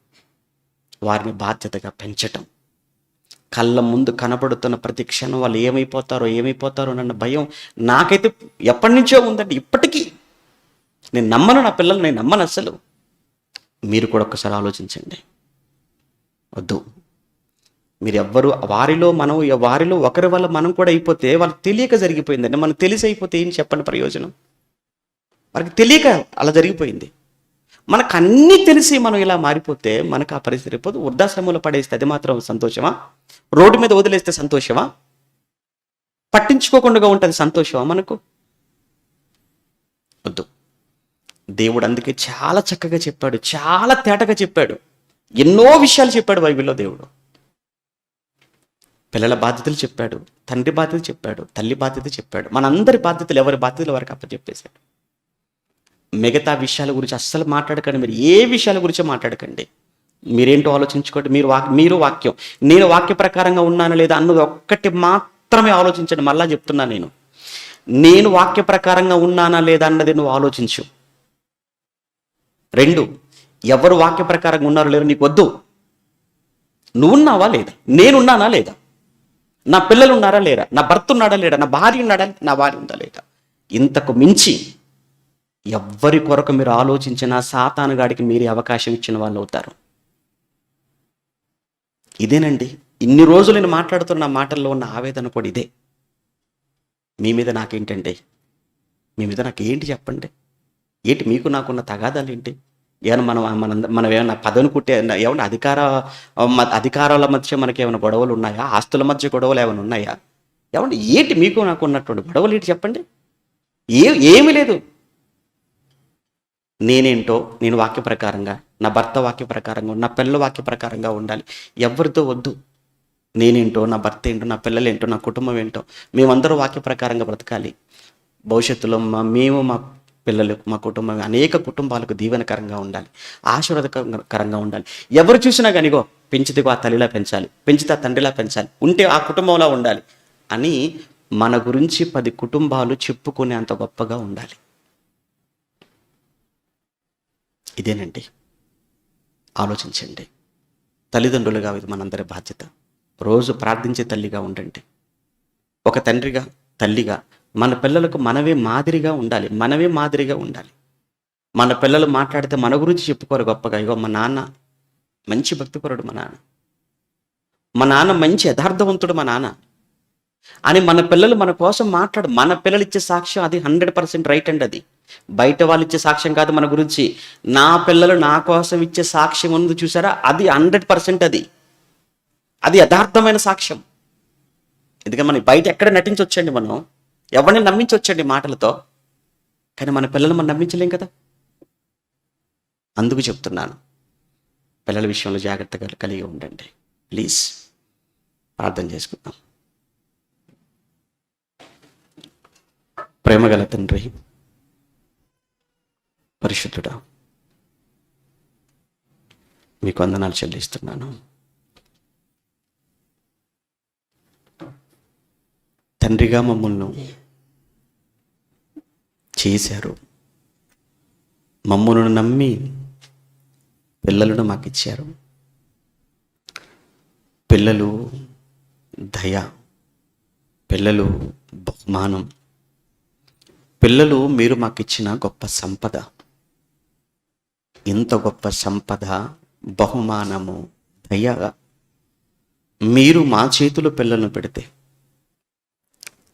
వారిని బాధ్యతగా పెంచటం. కళ్ళ ముందు కనబడుతున్న ప్రతి క్షణం వాళ్ళు ఏమైపోతారో అన్న భయం నాకైతే ఎప్పటి నుంచో ఉందండి. ఇప్పటికీ నేను నమ్మను, నా పిల్లలు నేను నమ్మను అసలు. మీరు కూడా ఒక్కసారి ఆలోచించండి. వద్దు, మీరు ఎవ్వరు వారిలో ఒకరి వల్ల మనం కూడా అయిపోతే వాళ్ళకి తెలియక జరిగిపోయిందండి. మనం తెలిసి అయిపోతే ఏం చెప్పండి ప్రయోజనం? వారికి తెలియక అలా జరిగిపోయింది. మనకు అన్నీ తెలిసి మనం ఇలా మారిపోతే మనకు ఆ పరిస్థితి అయిపోతే వృద్ధాశ్రమంలో పడేస్తే అది మాత్రం సంతోషమా? రోడ్డు మీద వదిలేస్తే సంతోషమా? పట్టించుకోకుండా ఉంటుంది సంతోషమా మనకు? వద్దు. దేవుడు అందుకే చాలా చక్కగా చెప్పాడు, చాలా తేటగా చెప్పాడు, ఎన్నో విషయాలు చెప్పాడు బైబిల్లో దేవుడు. పిల్లల బాధ్యతలు చెప్పాడు, తండ్రి బాధ్యత చెప్పాడు, తల్లి బాధ్యత చెప్పాడు. మనందరి బాధ్యతలు ఎవరి బాధ్యతలు వారికి అప్పచెప్పేశాడు. మిగతా విషయాల గురించి అస్సలు మాట్లాడకండి. మీరు ఏ విషయాల గురించో మాట్లాడకండి. మీరేంటో ఆలోచించుకోండి. మీరు వాక్యం, నేను వాక్య ప్రకారంగా ఉన్నానా లేదా అన్నది ఒక్కటి మాత్రమే ఆలోచించండి. మళ్ళా చెప్తున్నా, నేను వాక్య ప్రకారంగా ఉన్నానా లేదా అన్నది నువ్వు ఆలోచించు. 2, ఎవరు వాక్య ప్రకారంగా ఉన్నారో లేరు నీకు వద్దు. నువ్వున్నావా లేదా, నేనున్నానా లేదా, నా పిల్లలు ఉన్నారా లేరా, నా భర్త ఉన్నాడా లేడా, నా భార్య ఉన్నాడా, నా భార్య ఉందా లేదా. ఇంతకు మించి ఎవ్వరి కొరకు మీరు ఆలోచించినా సాతానుగాడికి మీరే అవకాశం ఇచ్చిన వాళ్ళు అవుతారు. ఇదేనండి, ఇన్ని రోజులు నేను మాట్లాడుతున్న మాటల్లో ఉన్న ఆవేదన కూడా ఇదే. మీ మీద నాకేంటండి, మీ మీద నాకేంటి చెప్పండి? ఏంటి మీకు నాకున్న తగాదాలు ఏంటి? ఏమన్నా మనం ఏమన్నా పదవిని కుట్టే, ఏమన్నా అధికారాల మధ్య మనకి ఏమైనా గొడవలు ఉన్నాయా? ఆస్తుల మధ్య గొడవలు ఏమైనా ఉన్నాయా? ఏమన్నా ఏంటి మీకు నాకు ఉన్నటువంటి గొడవలు ఏంటి చెప్పండి? ఏమీ లేదు. నేనేంటో నేను వాక్య ప్రకారంగా, నా భర్త వాక్య ప్రకారంగా, నా పిల్లల వాక్య ప్రకారంగా ఉండాలి. ఎవరితో వద్దు. నేనేంటో, నా భర్త ఏంటో, నా పిల్లలేంటో, నా కుటుంబం ఏంటో, మేమందరూ వాక్య ప్రకారంగా బ్రతకాలి. భవిష్యత్తులో మా పిల్లలు, మా కుటుంబం, అనేక కుటుంబాలకు దీవెనకరంగా ఉండాలి, ఆశీర్వాదకరంగా ఉండాలి. ఎవరు చూసినా కానిగో పెంచితే ఆ తల్లిలా పెంచాలి, పెంచితే ఆ తండ్రిలా పెంచాలి, ఉంటే ఆ కుటుంబంలా ఉండాలి అని మన గురించి 10 కుటుంబాలు చెప్పుకునే అంత గొప్పగా ఉండాలి. ఇదేనండి, ఆలోచించండి. తల్లిదండ్రులుగా ఇది మనందరి బాధ్యత. రోజు ప్రార్థించే తల్లిగా ఉండండి. ఒక తండ్రిగా, తల్లిగా మన పిల్లలకు మనమే మాదిరిగా ఉండాలి. మన పిల్లలు మాట్లాడితే మన గురించి చెప్పుకోరు గొప్పగా, ఇగో మా నాన్న మంచి భక్తిపరుడు, మా నాన్న మంచి యథార్థవంతుడు అని మన పిల్లలు మన కోసం మన పిల్లలు ఇచ్చే సాక్ష్యం అది 100% రైట్ అండి. అది బయట వాళ్ళు ఇచ్చే సాక్ష్యం కాదు మన గురించి. నా పిల్లలు నా కోసం ఇచ్చే సాక్ష్యం ఉంది చూసారా, అది 100%. అది యథార్థమైన సాక్ష్యం. ఎందుకంటే మనం బయట ఎక్కడ నటించవచ్చండి, మనం ఎవరిని నమ్మించవచ్చండి మాటలతో, కానీ మన పిల్లలు మనం నమ్మించలేం కదా. అందుకు చెప్తున్నాను, పిల్లల విషయంలో జాగ్రత్తగా కలిగి ఉండండి ప్లీజ్. ప్రార్థన చేసుకుందాం. ప్రేమగల తండ్రి, పరిశుద్ధుడా, మీకు వందనాలు చెల్లిస్తున్నాను. తండ్రిగా మమ్మల్ని చేశారు, మమ్మల్ని నమ్మి పిల్లలను మాకు ఇచ్చారు. పిల్లలు దయ, పిల్లలు బహుమానం, పిల్లలు మీరు మాకు ఇచ్చిన గొప్ప సంపద. ఇంత గొప్ప సంపద, బహుమానము, దయ మీరు మా చేతిలో పిల్లలను పెడితే,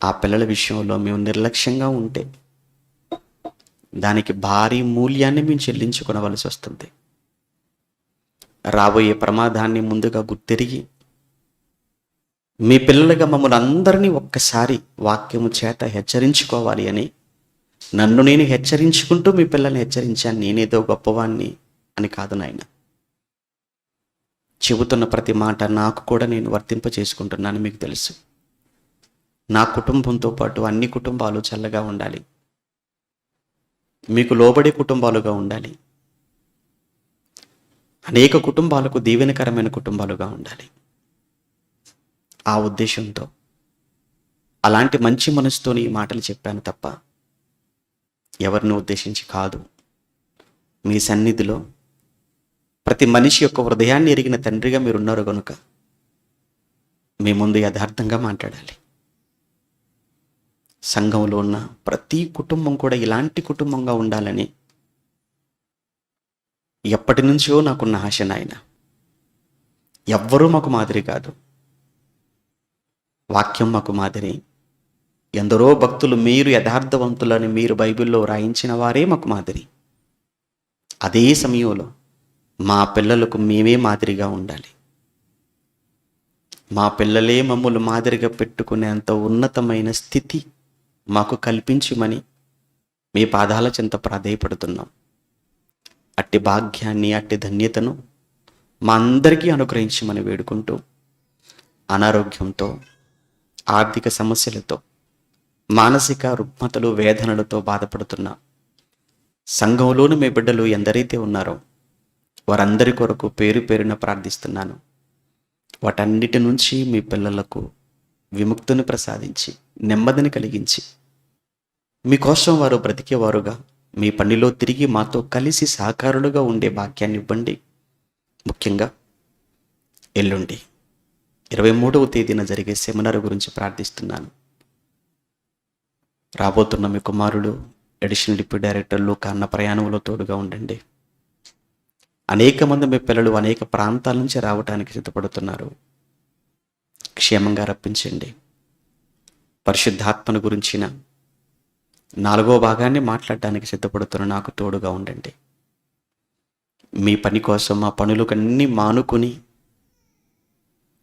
ఆ పిల్లల విషయంలో మేము నిర్లక్ష్యంగా ఉంటే దానికి భారీ మూల్యాన్ని మేము చెల్లించుకోవలసి వస్తుంది. రాబోయే ప్రమాదాన్ని ముందుగా గుర్తెరిగి మీ పిల్లలుగా మమ్మల్ని అందరినీ ఒక్కసారి వాక్యము చేత హెచ్చరించుకోవాలి అని నన్ను నేను హెచ్చరించుకుంటూ మీ పిల్లల్ని హెచ్చరించాను. నేనేదో గొప్పవాణ్ణి అని కాదు నాయన. చెబుతున్న ప్రతి మాట నాకు కూడా నేను వర్తింప చేసుకుంటున్నాను. మీకు తెలుసు, నా కుటుంబంతో పాటు అన్ని కుటుంబాలు చల్లగా ఉండాలి, మీకు లోబడే కుటుంబాలుగా ఉండాలి, అనేక కుటుంబాలకు దీవెనకరమైన కుటుంబాలుగా ఉండాలి. ఆ ఉద్దేశంతో అలాంటి మంచి మనసుతోని ఈ మాటలు చెప్పాను తప్ప ఎవరిని ఉద్దేశించి కాదు. మీ సన్నిధిలో ప్రతి మనిషి యొక్క హృదయాన్ని ఎరిగిన తండ్రిగా మీరున్నారు కనుక మీ ముందు యథార్థంగా మాట్లాడాలి. సంఘంలో ఉన్న ప్రతి కుటుంబం కూడా ఇలాంటి కుటుంబంగా ఉండాలని ఎప్పటి నుంచో నాకున్న ఆశ నాయన. ఎవ్వరూ మాకు మాదిరి కాదు, వాక్యం మాకు మాదిరి. ఎందరో భక్తులు మీరు యథార్థవంతులని మీరు బైబిల్లో రాయించిన వారే మాకు మాదిరి. అదే సమయంలో మా పిల్లలకు మేమే మాదిరిగా ఉండాలి. మా పిల్లలే మమ్మల్ని మాదిరిగా పెట్టుకునేంత ఉన్నతమైన స్థితి మాకు కల్పించమని మీ పాదాల చెంత ప్రాధేయపడుతున్నాం. అట్టి భాగ్యాన్ని, అట్టి ధన్యతను మా అందరికీ అనుగ్రహించమని వేడుకుంటూ, అనారోగ్యంతో, ఆర్థిక సమస్యలతో, మానసిక రుగ్మతలు, వేదనలతో బాధపడుతున్న సంఘంలోని మీ బిడ్డలు ఎందరైతే ఉన్నారో వారందరి కొరకు పేరు పేరున ప్రార్థిస్తున్నాను. వాటన్నిటి నుంచి మీ పిల్లలకు విముక్తిని ప్రసాదించి, నెమ్మదిని కలిగించి, మీకోసం వారు బ్రతికేవారుగా మీ పనిలో తిరిగి మాతో కలిసి సహకారులుగా ఉండే భాగ్యాన్ని ఇవ్వండి. ముఖ్యంగా ఎల్లుండి 23వ తేదీన జరిగే సెమినార్ గురించి ప్రార్థిస్తున్నాను. రాబోతున్న మీ కుమారుడు అడిషనల్ డిప్యూటీ డైరెక్టర్లు కన్న ప్రయాణంలో తోడుగా ఉండండి. అనేక మంది మీ పిల్లలు అనేక ప్రాంతాల నుంచి రావడానికి సిద్ధపడుతున్నారు. క్షేమంగా రప్పించండి. పరిశుద్ధాత్మను గురించిన 4వ భాగాన్ని మాట్లాడడానికి సిద్ధపడుతున్న నాకు తోడుగా ఉండండి. మీ పని కోసం మా పనులకన్నీ మానుకుని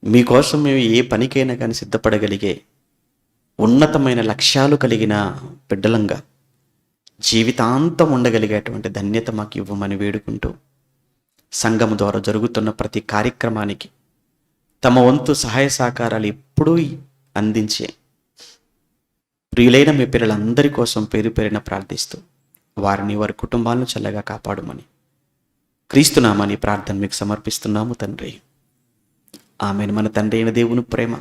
మీకోసం మేము ఏ పనికైనా కానీ సిద్ధపడగలిగే ఉన్నతమైన లక్ష్యాలు కలిగిన బిడ్డలంగా జీవితాంతం ఉండగలిగేటువంటి ధన్యత మాకు ఇవ్వమని వేడుకుంటూ, సంఘం ద్వారా జరుగుతున్న ప్రతి కార్యక్రమానికి తమ వంతు సహాయ సహకారాలు ఎప్పుడూ అందించే ప్రియులైన మీ పిల్లలందరి కోసం పేరు పేరున ప్రార్థిస్తూ వారిని, వారి కుటుంబాలను చల్లగా కాపాడమని క్రీస్తునామని ప్రార్థన మీకు సమర్పిస్తున్నాము తండ్రి. ఆమెను. మన తండ్రి అయిన దేవుని ప్రేమ,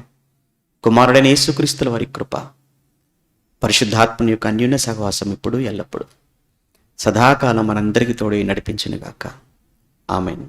కుమారుడైన యేసుక్రీస్తుల వారి కృప, పరిశుద్ధాత్మని యొక్క అన్యోన్య సహవాసం ఇప్పుడు ఎల్లప్పుడు సదాకాలం మనందరికీ తోడై నడిపించునుగాక. ఆమెన్.